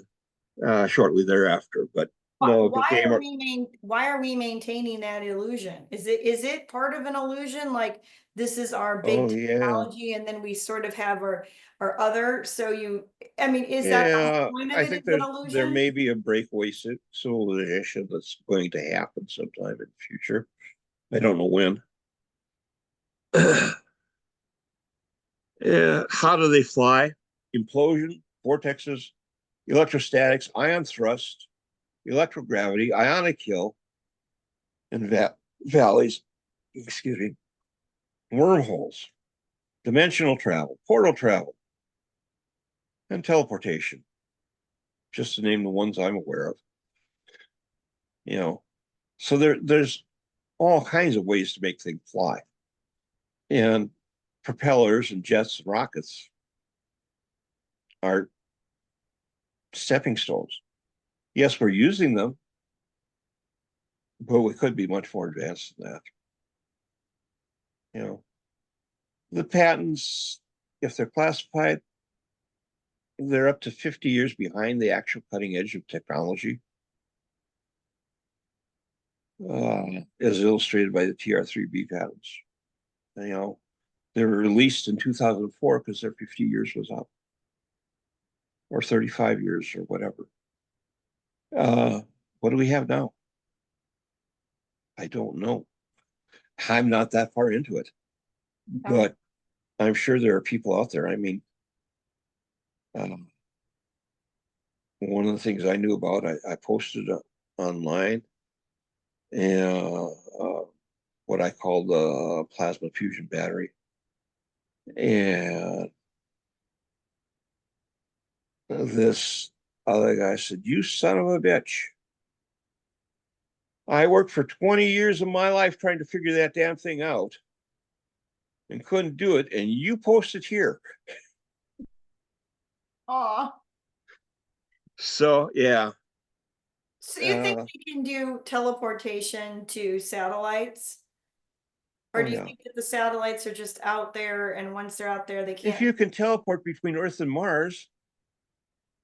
shortly thereafter. But no, it became a, Why are we maintaining that illusion? Is it part of an illusion? Like this is our oh big yeah, technology and then we sort of have our other, so I mean, is that the whole yeah. point of I it, think is an there illusion? may be a breakaway civilization that's going to happen sometime in the future. I don't know when. How do they fly? Implosion, vortexes, electrostatics, ion thrust, electrogravity, ionic kill, and valleys, excuse me, wormholes, dimensional travel, portal travel, and teleportation, just to name the ones I'm aware of. You know, so there's all kinds of ways to make things fly, and propellers and jets and rockets are stepping stones. Yes, we're using them, but we could be much more advanced than that. You know, the patents, if they're classified, they're up to 50 years behind the actual cutting edge of technology, as illustrated by the TR3B patents. You know, they were released in 2004 because their 50 years was up, or 35 years, or whatever. Uh, what do we have now? I don't know. I'm not that far into it, Oh, but I'm sure there are people out there. I mean, um, one of the things I knew about, I posted online, and what I call the plasma fusion battery. And this other guy said, "You son of a bitch. I worked for 20 years of my life trying to figure that damn thing out and couldn't do it. And you post it here." aw. So, yeah. So you think Uh, they can do teleportation to satellites? Or oh, do you yeah. think that the satellites are just out there and once they're out there, they If can't? you can teleport between Earth and Mars,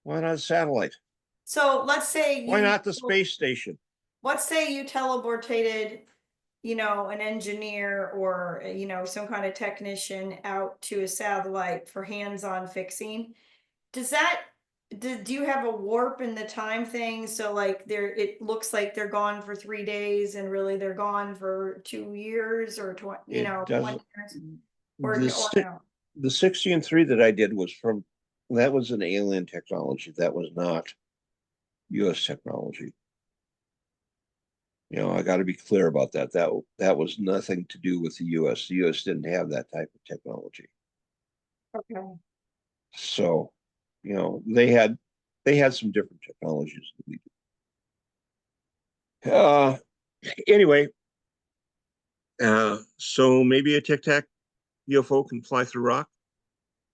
why not a satellite? So Why not the space station? let's say you teleportated, an engineer or, some kind of technician out to a satellite for hands-on fixing. Does that, do you have a warp in the time thing? So like it looks like they're gone for 3 days and really they're gone for 2 years or 20, It 20 doesn't. years The or si- no? the 60 and 3 that I did was that was an alien technology. That was not U.S. technology. I got to be clear about that. That was nothing to do with the U.S. The U.S. didn't have that type of technology. Okay. So, they had some different technologies than we did. Anyway, so maybe a Tic Tac UFO can fly through rock.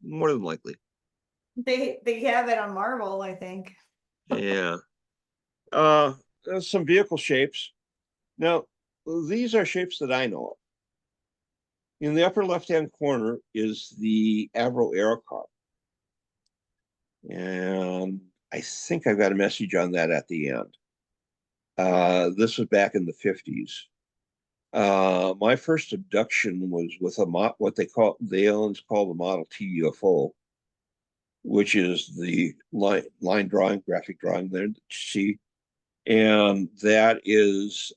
More than likely. They have it on Marvel, I think. Yeah. Uh, some vehicle shapes. Now, these are shapes that I know of. In the upper left-hand corner is the Avro Aero car. And I think I've got a message on that at the end. This was back in the 50s. My first abduction was with what the aliens call the Model T UFO, which is the line drawing, graphic drawing there that you see. And that is,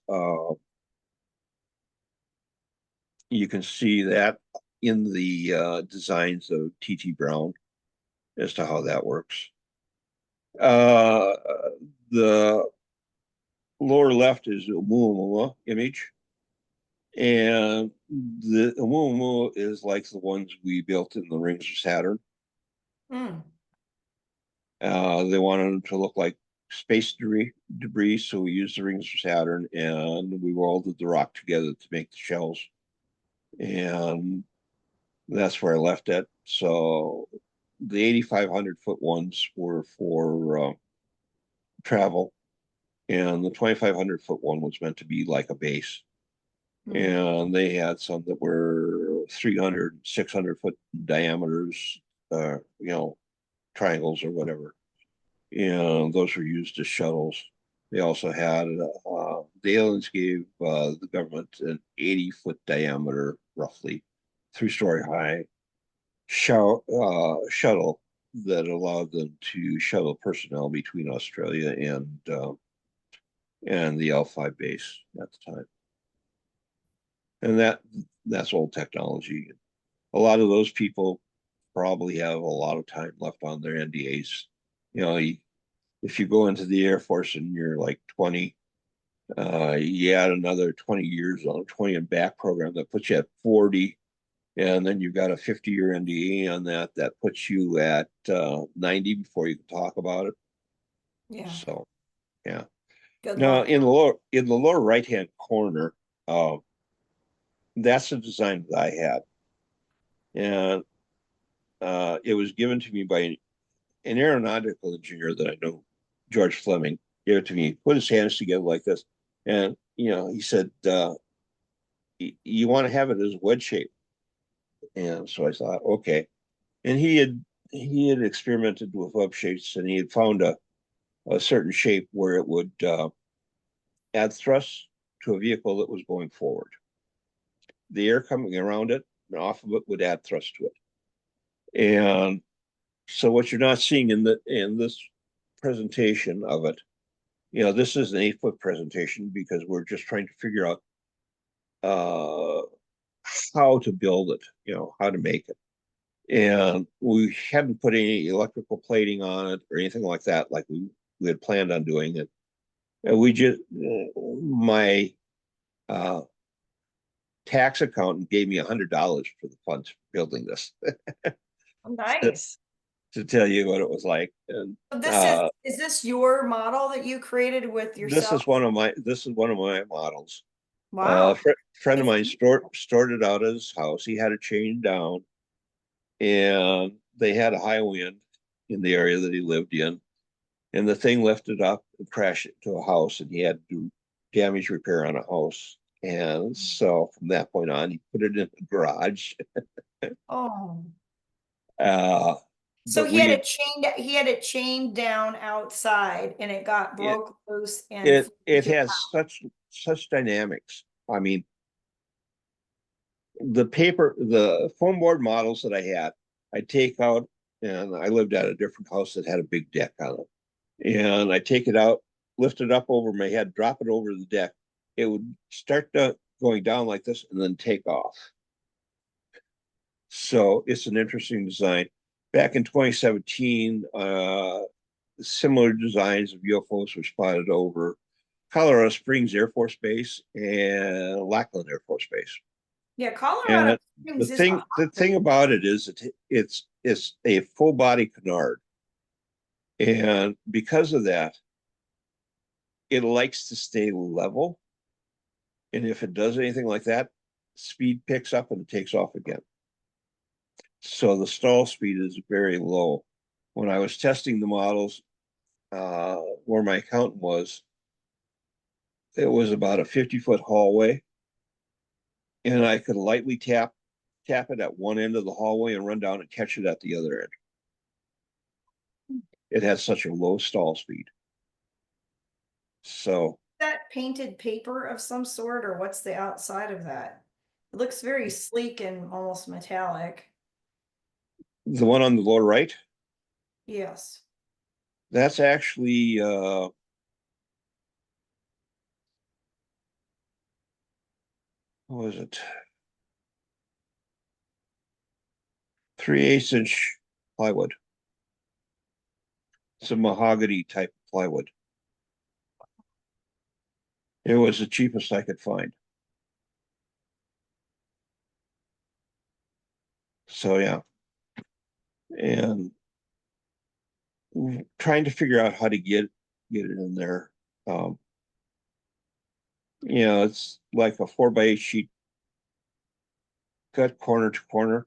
you can see that in the designs of T.T. Brown as to how that works. Uh, the lower left is a Oumuamua image, and the Oumuamua is like the ones we built in the rings of Saturn. Hmm. They wanted them to look like space debris, so we used the rings of Saturn, and we welded the rock together to make the shells. And That's where I left it. So the 8,500 foot ones were for travel, and the 2,500 foot one was meant to be like a base. Hmm. And they had some that were 300, 600 foot diameters, you know, triangles or whatever. And those were used as shuttles. They also had, the aliens gave the government an 80-foot diameter, roughly 3-story high shuttle that allowed them to shuttle personnel between Australia and the L5 base at the time. And that's old technology. A lot of those people probably have a lot of time left on their NDAs. You know, if you go into the Air Force and you're like 20, you add another 20 years on a 20 and back program that puts you at 40. And then you've got a 50-year NDA on that that puts you at 90 before you can talk about it. Yeah. So yeah. Good Now luck. in the lower right hand corner, uh, that's the design that I had, and it was given to me by an aeronautical engineer that I know, George Fleming. Gave it to me. Put his hands together like this, and he said, "You want to have it as wedge shape." And so I thought, okay. And he had experimented with web shapes, and he had found a certain shape where it would add thrust to a vehicle that was going forward. The air coming around it and off of it would add thrust to it. And so what you're not seeing in this presentation of it, this is an 8-foot presentation because we're just trying to figure out uh, how to build it, how to make it. And we hadn't put any electrical plating on it or anything like that, like we had planned on doing it. And we just, my uh, tax accountant gave me $100 for the funds for building this Nice. to tell you what it was like. And So is this your model that you created with this yourself? is one of my models. Wow. Friend of It's mine stored it out at his house. He had it chained down, and they had a high wind in the area that he lived in, and the thing lifted up and crashed into a house, and he had to do damage repair on a house. And so from that point on, he put it in the garage. oh. Uh, So but we he had it chained down outside and it got it broke loose and it flew it into your has such dynamics. I mean, the foam board models that I had, I take out, and I lived at a different house that had a big deck on it. And I take it out, lift it up over my head, drop it over the deck. It would start going down like this and then take off. So it's an interesting design. Back in 2017, similar designs of UFOs were spotted over Colorado Springs Air Force Base and Lackland Air Force Base. Yeah, Colorado And the Springs is a thing the thing hotbed. about it is it's a full body canard, and because of that, it likes to stay level. And if it does anything like that, speed picks up and it takes off again. So the stall speed is very low. When I was testing the models, where my accountant was, it was about a 50-foot hallway, and I could lightly tap it at one end of the hallway and run down and catch it at the other end. It has such a low stall speed. So That painted paper of some sort, or what's the outside of that? It looks very sleek and almost metallic. the one on the lower right, Yes. that's actually what was it? 3/8 inch plywood. It's a mahogany type plywood. It was the cheapest I could find. So yeah, and trying to figure out how to get it in there. Um, it's like a 4x8 sheet cut corner to corner.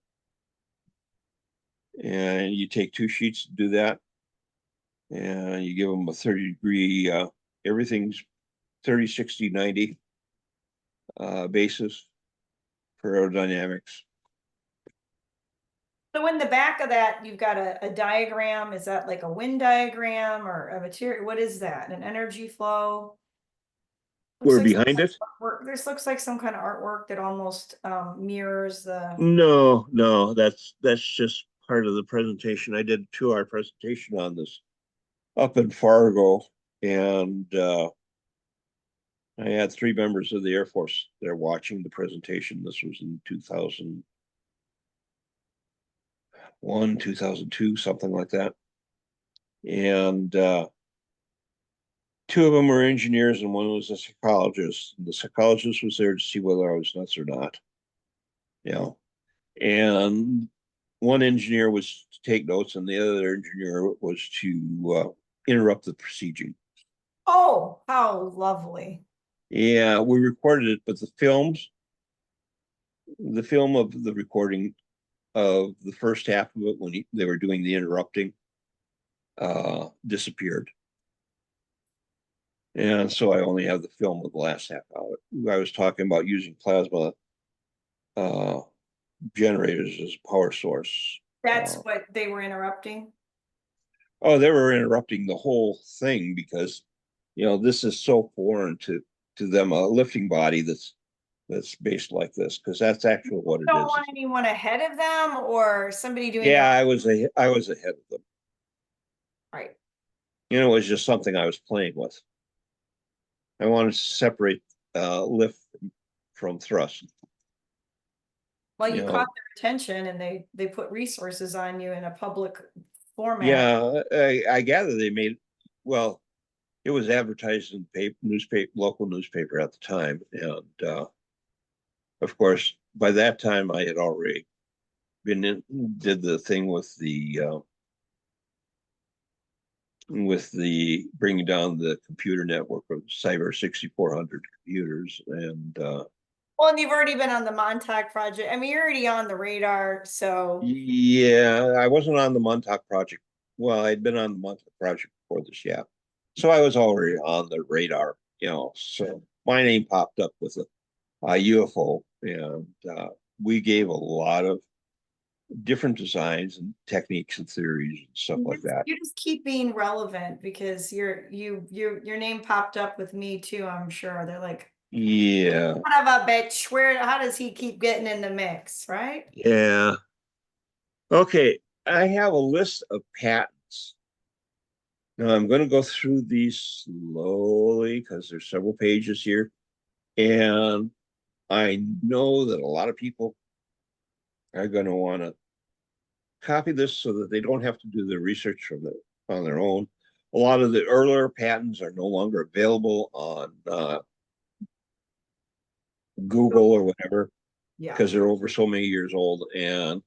And you take two sheets to do that, and you give them a 30-degree, everything's 30, 60, 90 basis for aerodynamics. So in the back of that, you've got a diagram. Is that like a wind diagram or a material? What is that? An energy flow? Looks We're like behind it. artwork. This looks like some kind of artwork that almost mirrors the. No, no, that's just part of the presentation. I did a 2-hour presentation on this up in Fargo, and I had 3 members of the Air Force there watching the presentation. This was in 2001, 2002, something like that. And 2 of them were engineers, and one was a psychologist. The psychologist was there to see whether I was nuts or not, you know. And one engineer was to take notes, and the other engineer was to interrupt the proceeding. Oh, how lovely. Yeah, we recorded it, but the film of the recording of the first half of it when they were doing the interrupting disappeared. And so I only have the film of the last half hour. I was talking about using plasma uh, generators as a power source. That's Uh, what they were interrupting. oh, they were interrupting the whole thing because, this is so foreign to them, a lifting body that's based like this, because that's actually what it Don't is. want anyone ahead of them or somebody doing Yeah, their I was ahead of them. right. It was just something I was playing with. I wanted to separate lift from thrust. Well, You you caught know, their attention and they put resources on you in a public format. yeah, I gather they made, well, it was advertised in the newspaper, local newspaper at the time, and of course, by that time I had already did the thing with the bringing down the computer network of Cyber 6400 computers, and Well, and you've already been on the Montauk project. I mean, you're already on the radar, so yeah, I wasn't on the Montauk project. Well, I'd been on the Montauk project before this, yeah. So I was already on the radar, So my name popped up with a UFO, and we gave a lot of different designs and techniques and theories and stuff like that. you just keep being relevant because your name popped up with me too, I'm sure. They're like, Yeah, son of a bitch, how does he keep getting in the mix, right? yeah. Okay, I have a list of patents. Now I'm going to go through these slowly because there's several pages here, and I know that a lot of people are going to want to copy this so that they don't have to do their research on their own. A lot of the earlier patents are no longer available on Google or whatever Yeah. because they're over so many years old. And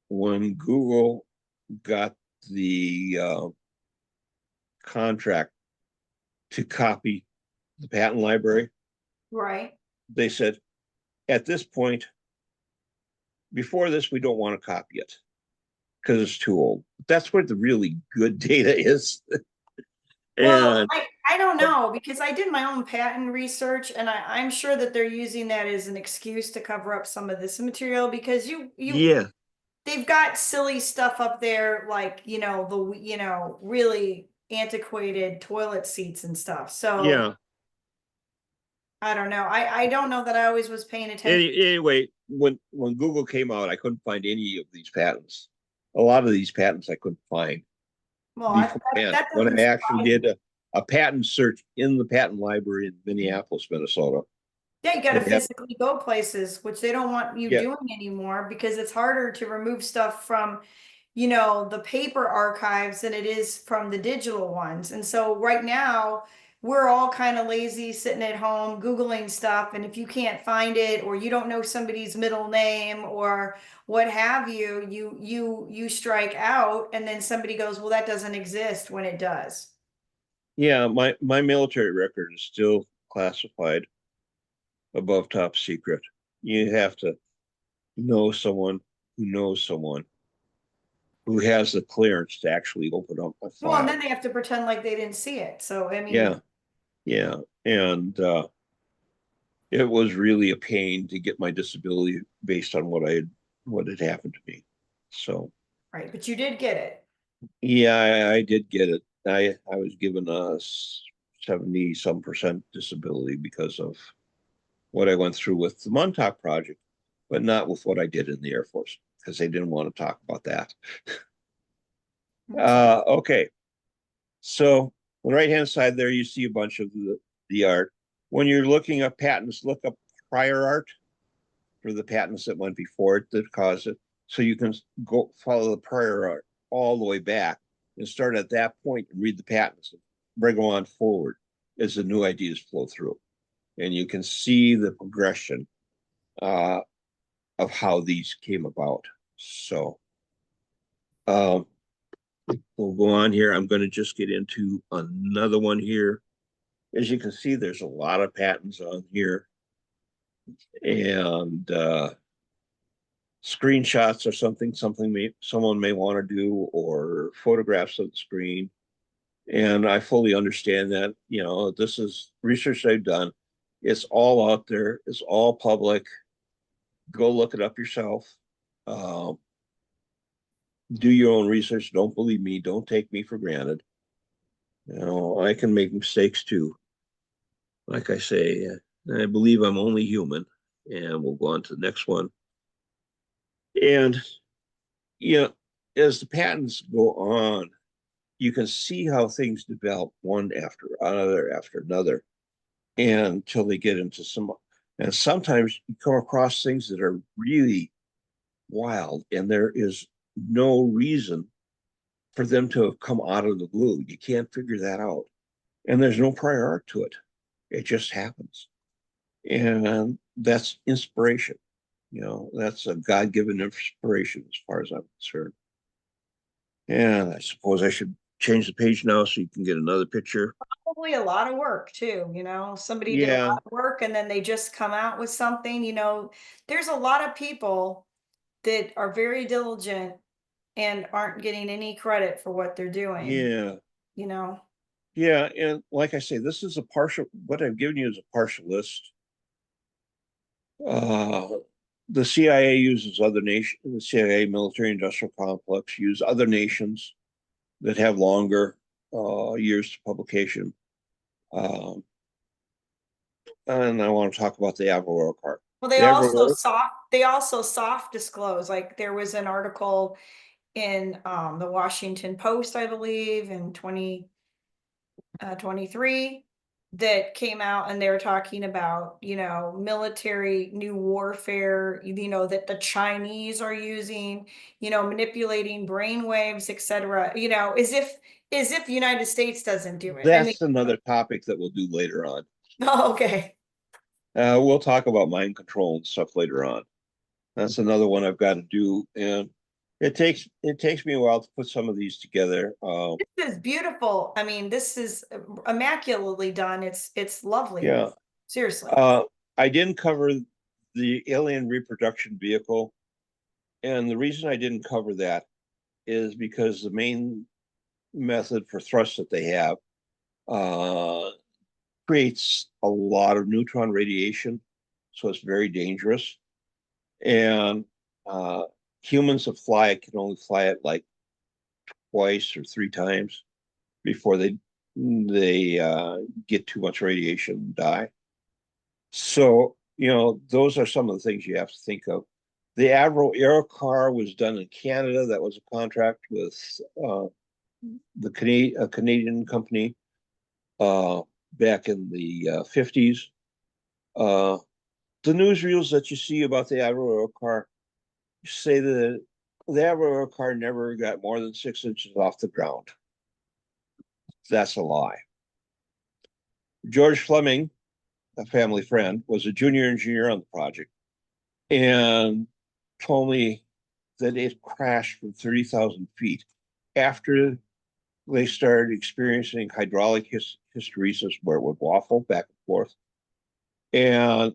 when Google got the contract to copy the patent library, Right. they said, at this point, before this, we don't want to copy it because it's too old. That's where the really good data is. Well, And I don't know because I did my own patent research and I'm sure that they're using that as an excuse to cover up some of this material because yeah, they've got silly stuff up there like, really antiquated toilet seats and stuff. So yeah. I don't know. I don't know that I always was paying attention. Anyway, when Google came out, I couldn't find any of these patents. A lot of these patents I couldn't find Well, beforehand. that When doesn't I actually surprise did me. a patent search in the patent library in Minneapolis, Minnesota, Yeah, you got to they had, physically go places, which they don't want you yeah, doing anymore because it's harder to remove stuff from, the paper archives than it is from the digital ones. And so right now, we're all kind of lazy sitting at home Googling stuff. And if you can't find it or you don't know somebody's middle name or what have you, you strike out and then somebody goes, well, that doesn't exist when it does. yeah. My military record is still classified above top secret. You have to know someone who knows someone who has the clearance to actually open up a Well, and file. then they have to pretend like they didn't see it. So, I mean, Yeah, yeah. And it was really a pain to get my disability based on what had happened to me. So right. But you did get it. yeah, I did get it. I was given a 70 some percent disability because of what I went through with the Montauk project, but not with what I did in the Air Force because they didn't want to talk about that. Okay. Okay, so on the right hand side there, you see a bunch of the art. When you're looking up patents, look up prior art for the patents that went before it that caused it. So you can go follow the prior art all the way back and start at that point and read the patents and bring them on forward as the new ideas flow through. And you can see the progression uh, of how these came about. So um, we'll go on here. I'm going to just get into another one here. As you can see, there's a lot of patents on here. And screenshots or someone may want to do, or photographs of the screen. And I fully understand that. This is research I've done. It's all out there. It's all public. Go look it up yourself. Um, do your own research. Don't believe me. Don't take me for granted. I can make mistakes too. Like I say, I believe I'm only human. And we'll go on to the next one. And you know, as the patents go on, you can see how things develop one after another, and until they get into some. And sometimes you come across things that are really wild, and there is no reason for them to have come out of the blue. You can't figure that out, and there's no prior art to it. It just happens, and that's inspiration. That's a God-given inspiration as far as I'm concerned. And I suppose I should change the page now so you can get another picture. Probably a lot of work too, somebody did a Yeah, lot of work and then they just come out with something, there's a lot of people that are very diligent and aren't getting any credit for what they're doing, yeah, you know. yeah. And like I say, this is a partial, what I've given you is a partial list. Uh, the CIA uses other nations, the CIA military industrial complex use other nations that have longer years to publication. Um, and I want to talk about the Avro car. Well, The Avro, they also soft disclose. Like there was an article in the Washington Post, I believe, in 2023 that came out and they were talking about, military new warfare, that the Chinese are using, manipulating brain waves, etc. As if the United States doesn't do it. I mean, that's another topic that we'll do later on. oh, okay. We'll talk about mind control and stuff later on. That's another one I've got to do, and it takes me a while to put some of these together. This is beautiful. I mean, this is immaculately done. It's lovely. Yeah, Seriously. uh, I didn't cover the alien reproduction vehicle, and the reason I didn't cover that is because the main method for thrust that they have uh, creates a lot of neutron radiation, so it's very dangerous. And uh, humans that fly it can only fly it like twice or three times before they get too much radiation and die. So those are some of the things you have to think of. The Avro Aero car was done in Canada. That was a contract with a Canadian company uh, back in the 50s. Uh, the newsreels that you see about the Avro Aero car say that the Avro Aero car never got more than 6 inches off the ground. That's a lie. George Fleming, a family friend, was a junior engineer on the project and told me that it crashed from 30,000 feet after they started experiencing hydraulic hysteresis where it would waffle back and forth. And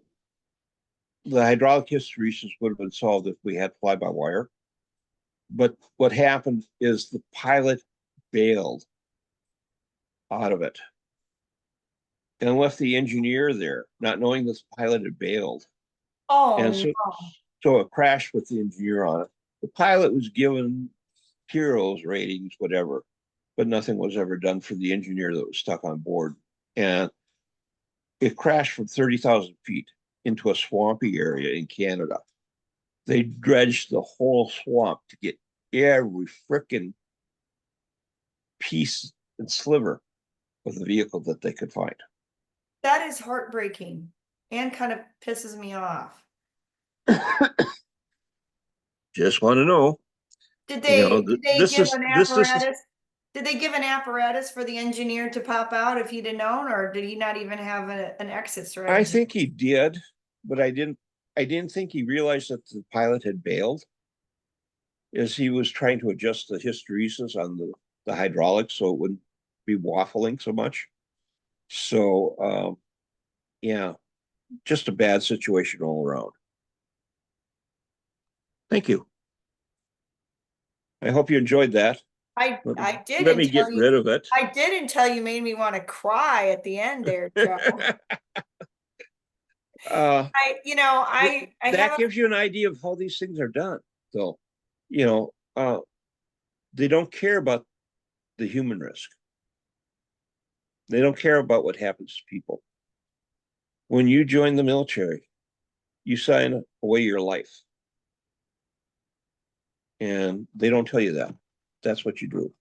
the hydraulic hysteresis would have been solved if we had fly by wire. But what happened is the pilot bailed out of it and left the engineer there, not knowing this pilot had bailed. And Oh, so it crashed with the engineer on it. The pilot was given heroes ratings, whatever, but nothing was ever done for the engineer that was stuck on board. And it crashed from 30,000 feet into a swampy area in Canada. They dredged the whole swamp to get every frickin' piece and sliver of the vehicle that they could find. that is heartbreaking and kind of pisses me off. Just want to know, Did they this give is an this is. apparatus? Did they give an apparatus for the engineer to pop out if he'd have known, or did he not even have an exit I strategy? think he did, but I didn't think he realized that the pilot had bailed as he was trying to adjust the hysteresis on the hydraulics so it wouldn't be waffling so much. So yeah, just a bad situation all around. Thank you. I hope you enjoyed that. I did Let me get until you rid of it. I did until you made me want to cry at the end there, Joe. uh, I have that a gives you an idea of how these things are done. So, you know, they don't care about the human risk. They don't care about what happens to people. When you join the military, you sign away your life, and they don't tell you that. That's what you do.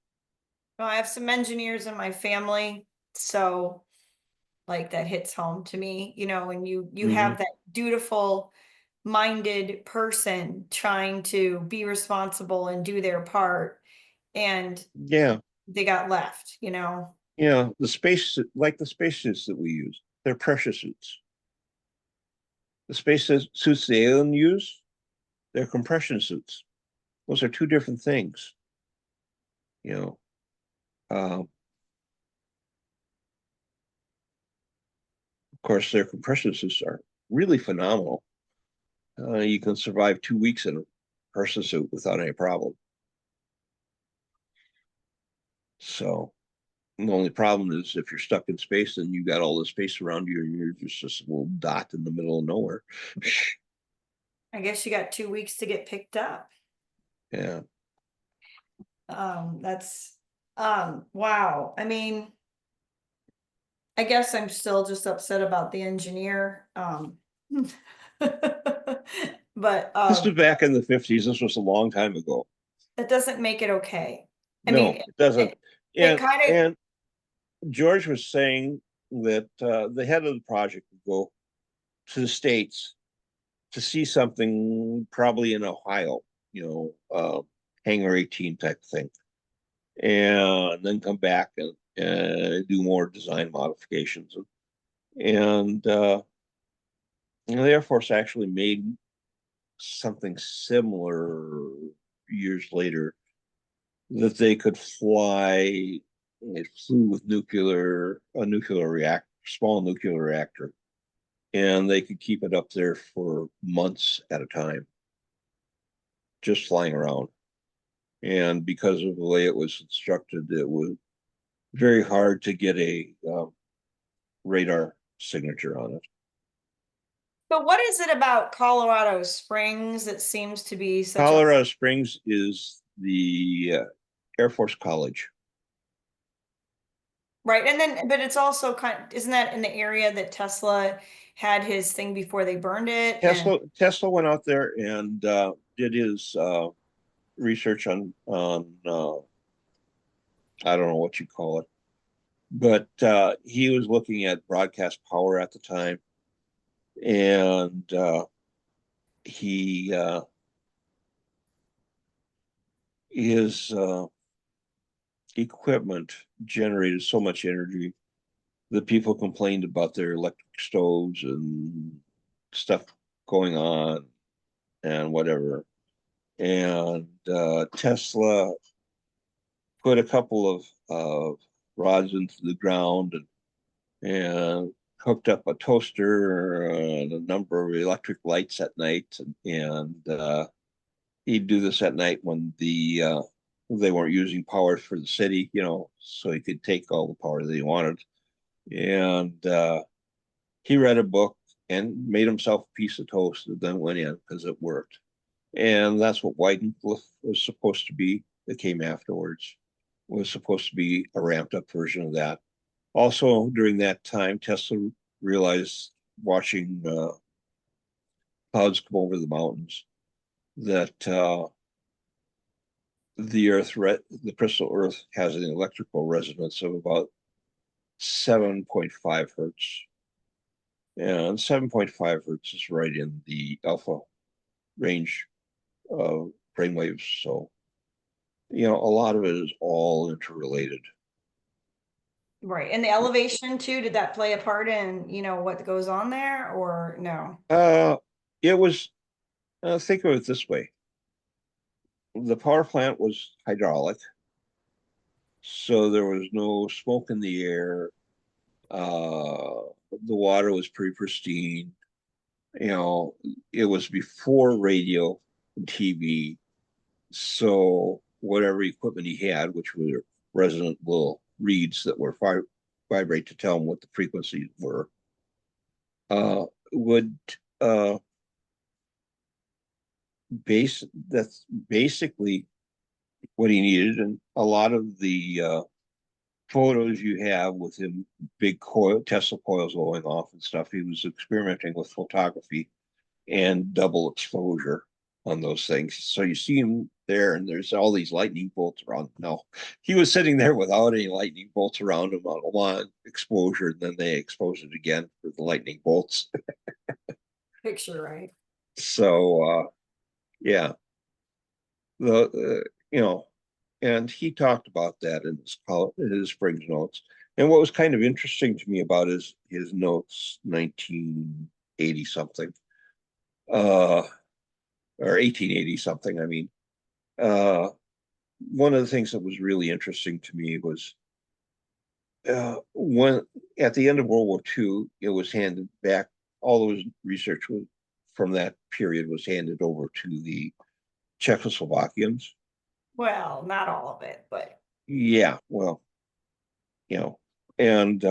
I have some engineers in my family, so like that hits home to me, when you Mm-hmm. have that dutiful minded person trying to be responsible and do their part and Yeah, they got left. yeah. Like the spacesuits that we use, they're pressure suits. The suits the alien use, they're compression suits. Those are two different things. You know, of course, their compression suits are really phenomenal. You can survive 2 weeks in a person suit without any problem. So the only problem is if you're stuck in space and you got all the space around you and you're just a little dot in the middle of nowhere. I guess you got 2 weeks to get picked up. Yeah. That's wow. I mean, I guess I'm still just upset about the engineer. But This was back in the 50s. This was a long time ago. that doesn't make it okay. I No, mean, it doesn't. it And kind of and George was saying that the head of the project would go to the States to see something probably in Ohio, Hangar 18 type thing, and then come back and do more design modifications. And the Air Force actually made something similar years later that they could fly. It flew with a nuclear reactor, small nuclear reactor, and they could keep it up there for months at a time, just flying around. And because of the way it was constructed, it was very hard to get a radar signature on it. But what is it about Colorado Springs that seems to be such a Colorado Springs is the Air Force College. right? And then, but it's also isn't that in the area that Tesla had his thing before they burned it? And Tesla went out there and did his research on I don't know what you call it, but he was looking at broadcast power at the time, and he his equipment generated so much energy that people complained about their electric stoves and stuff going on and whatever. And Tesla put a couple of rods into the ground and hooked up a toaster and a number of electric lights at night, and he'd do this at night when they weren't using power for the city, so he could take all the power that he wanted. And he read a book and made himself a piece of toast and then went in because it worked. And that's what Weidencliff was supposed to be, that came afterwards, was supposed to be a ramped up version of that. Also, during that time, Tesla realized, watching clouds come over the mountains, that the crystal Earth has an electrical resonance of about 7.5 hertz. And 7.5 hertz is right in the alpha range of brainwaves. So, a lot of it is all interrelated. Right. And the elevation too, did that play a part in, what goes on there or no? It was, think of it this way. The power plant was hydraulic, so there was no smoke in the air. The water was pretty pristine. It was before radio and TV. So whatever equipment he had, which were resonant little reeds that were vibrate to tell him what the frequencies were, would that's basically what he needed. And a lot of the photos you have with him, big Tesla coils going off and stuff, he was experimenting with photography and double exposure on those things. So you see him there, and there's all these lightning bolts around. No, he was sitting there without any lightning bolts around him on a long exposure, and then they exposed it again for the lightning bolts. Picture, right? So yeah, the and he talked about that in his Springs notes. And what was kind of interesting to me about his notes, 1980 something, uh, or 1880 something. I mean, one of the things that was really interesting to me was when at the end of World War II, it was handed back. All those research from that period was handed over to the Czechoslovakians. Well, not all of it, but Yeah, well, and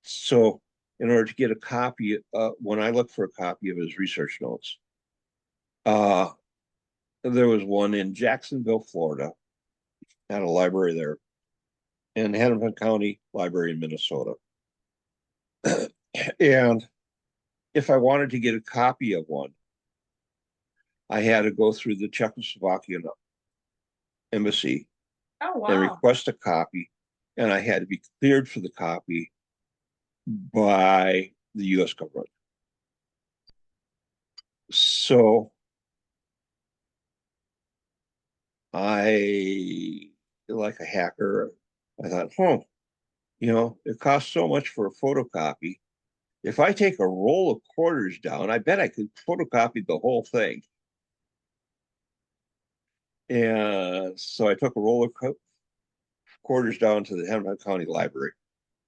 so in order to get a copy, when I looked for a copy of his research notes, uh, there was one in Jacksonville, Florida, at a library there, and Hennepin County Library in Minnesota. And if I wanted to get a copy of one, I had to go through the Czechoslovakian embassy oh and wow. request a copy, and I had to be cleared for the copy by the U.S. government. So I, like a hacker, I thought, it costs so much for a photocopy. If I take a roll of quarters down, I bet I could photocopy the whole thing. And so I took a roll of quarters down to the Hennepin County Library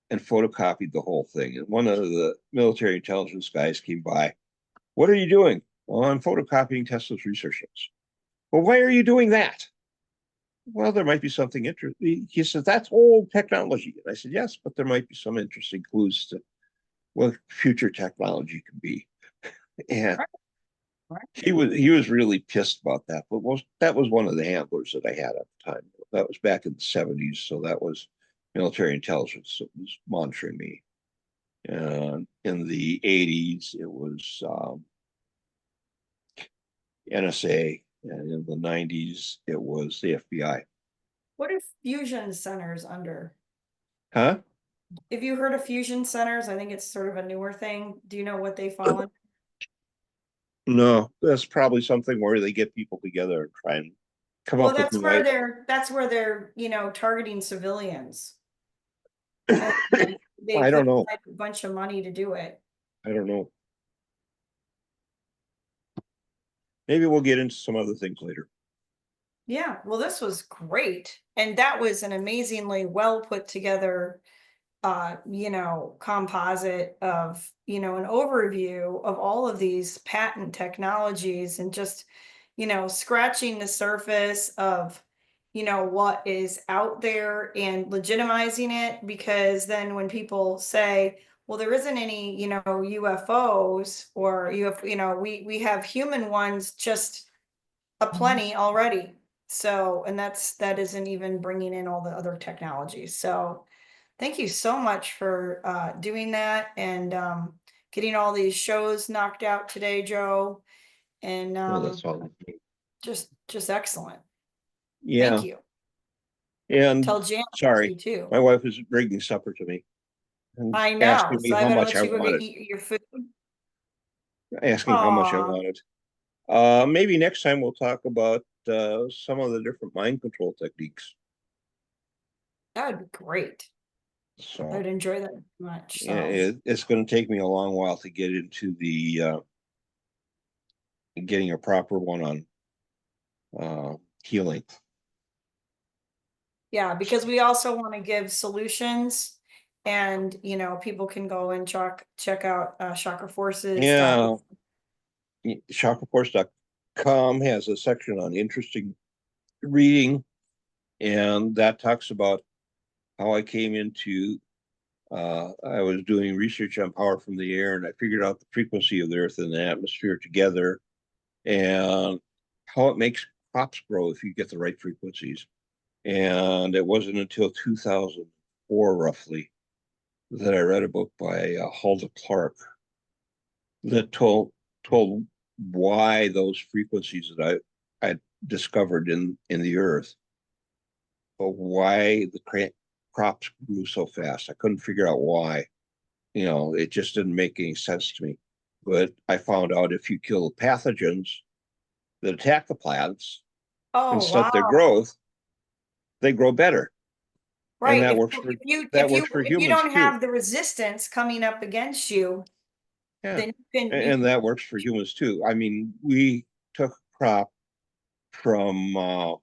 and photocopied the whole thing. And one of the military intelligence guys came by. What are you doing? Well, I'm photocopying Tesla's research notes. Well, why are you doing that? Well, there might be something interesting. He said, that's old technology. And I said, yes, but there might be some interesting clues to what future technology can be. And Right, right. he was really pissed about that. But that was one of the handlers that I had at the time. That was back in the 70s. So that was military intelligence that was monitoring me. And in the 80s, it was NSA. And in the 90s, it was the FBI. What are fusion centers under? Huh? If you heard of fusion centers, I think it's sort of a newer thing. Do you know what they fall in? No, that's probably something where they get people together and try and come Well, up with that's new where ideas. they're targeting civilians. And they I put don't know. aside a bunch of money to do it. I don't know. Maybe we'll get into some other things later. Yeah, well, this was great. And that was an amazingly well put together composite of, an overview of all of these patent technologies and just, scratching the surface of, what is out there and legitimizing it, because then when people say, well, there isn't any, UFOs or we have human ones just aplenty already. So, and that isn't even bringing in all the other technologies. So, thank you so much for doing that and getting all these shows knocked out today, Joe. And Well, that's all. just excellent. Thank Yeah. you. And Tell Jan sorry, you too. my wife is bringing supper to me and I know. asking So me I how better much let I you go get wanted. eat your food. Asking how much I Aw, wanted. Maybe next time we'll talk about some of the different mind control techniques. that would be great. I So would enjoy that much. yeah, So it's going to take me a long while to get into the getting a proper one on healing. yeah, because we also want to give solutions, and people can go and check out chakra forces. Yeah, chakraforce.com has a section on interesting reading, and that talks about how I came into. I was doing research on power from the air, and I figured out the frequency of the Earth and the atmosphere together, and how it makes crops grow if you get the right frequencies. And it wasn't until 2004, roughly, that I read a book by Hulda Clark that told why those frequencies that I discovered in the earth, but why the crops grew so fast. I couldn't figure out why. It just didn't make any sense to me. But I found out if you kill the pathogens that attack the plants and Oh, stunt their wow. growth, they grow better. And Right. that If works if for you that if you works for if you humans don't too. have the resistance coming up against you, Yeah. then you can. And that works for humans too. I mean, we took a crop from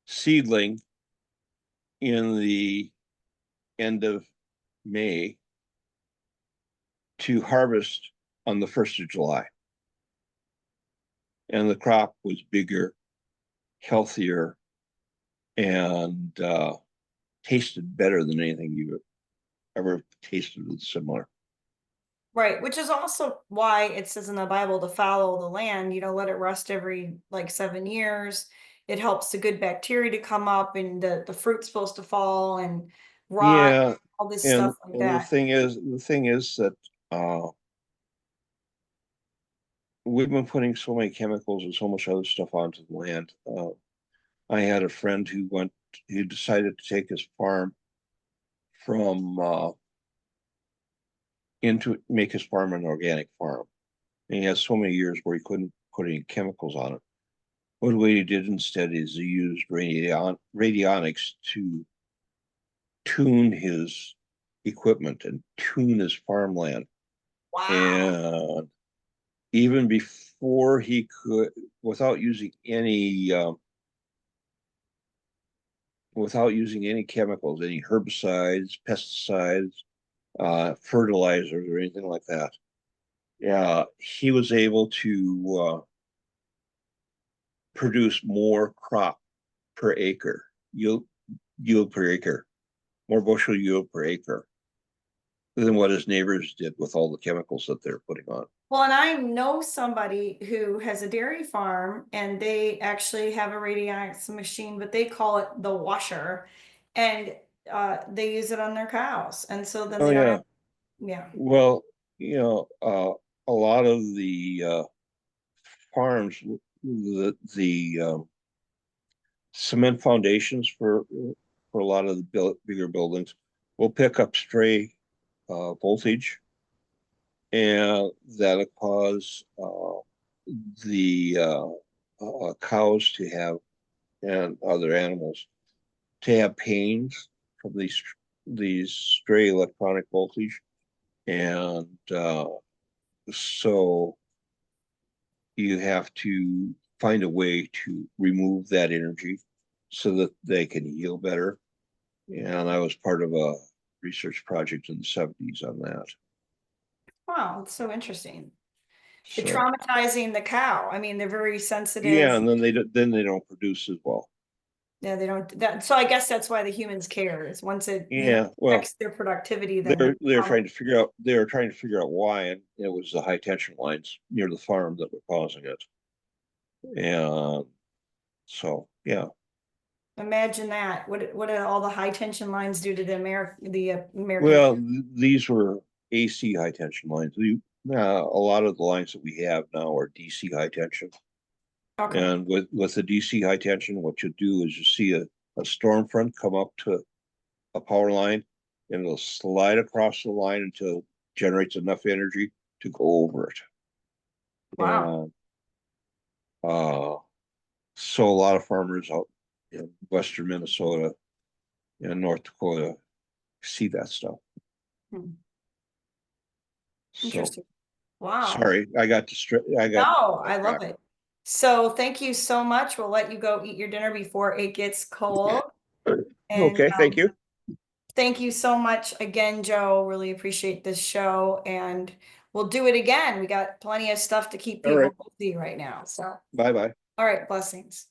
seedling in the end of May to harvest on the 1st of July. And the crop was bigger, healthier, and tasted better than anything you've ever tasted that's similar. Right, which is also why it says in the Bible to fallow the land, let it rest every like 7 years. It helps the good bacteria to come up, and the fruit's supposed to fall and rot, Yeah, all this and stuff like and that. the thing is that we've been putting so many chemicals and so much other stuff onto the land. I had a friend who decided to take his farm from into make his farm an organic farm. And he has so many years where he couldn't put any chemicals on it. What he did instead is he used radionics to tune his equipment and tune his farmland. Wow. And even before he could, without using any chemicals, any herbicides, pesticides, fertilizers, or anything like that, yeah, he was able to produce more crop per acre, yield per acre, more bushel yield per acre than what his neighbors did with all the chemicals that they're putting on. Well, and I know somebody who has a dairy farm, and they actually have a radionics machine, but they call it the washer, and they use it on their cows, and so then Oh they don't have, yeah. yeah. Well, a lot of the farms, the cement foundations for a lot of the bigger buildings will pick up stray voltage, and that'll cause the cows to have, and other animals to have pains from these stray electronic voltage, and so you have to find a way to remove that energy so that they can heal better. And I was part of a research project in the 70s on that. Wow, it's so interesting. They're So, traumatizing the cow. I mean, they're very yeah, sensitive. and then they don't produce as well. Yeah, they don't so I guess that's why the humans care is once it, Yeah, well, affects their productivity, then they're trying to figure out why, and it was the high tension lines near the farm that were causing it. And so, yeah. imagine that. What do all the high tension lines do to the American? Well, these were AC high tension lines. A lot of the lines that we have now are DC high tension. Okay. And with the DC high tension, what you do is you see a storm front come up to a power line, and it'll slide across the line until it generates enough energy to go over it. Wow. And so a lot of farmers out in western Minnesota and North Dakota see that stuff. Hmm. So Interesting. Wow. sorry, I got No, I love sidetracked. it. So thank you so much. We'll let you go eat your dinner before it gets cold. And Okay, thank you. thank you so much again, Joe. Really appreciate this show, and we'll do it again. We got plenty of stuff to keep All right, people busy right now. So, bye bye. all right, blessings.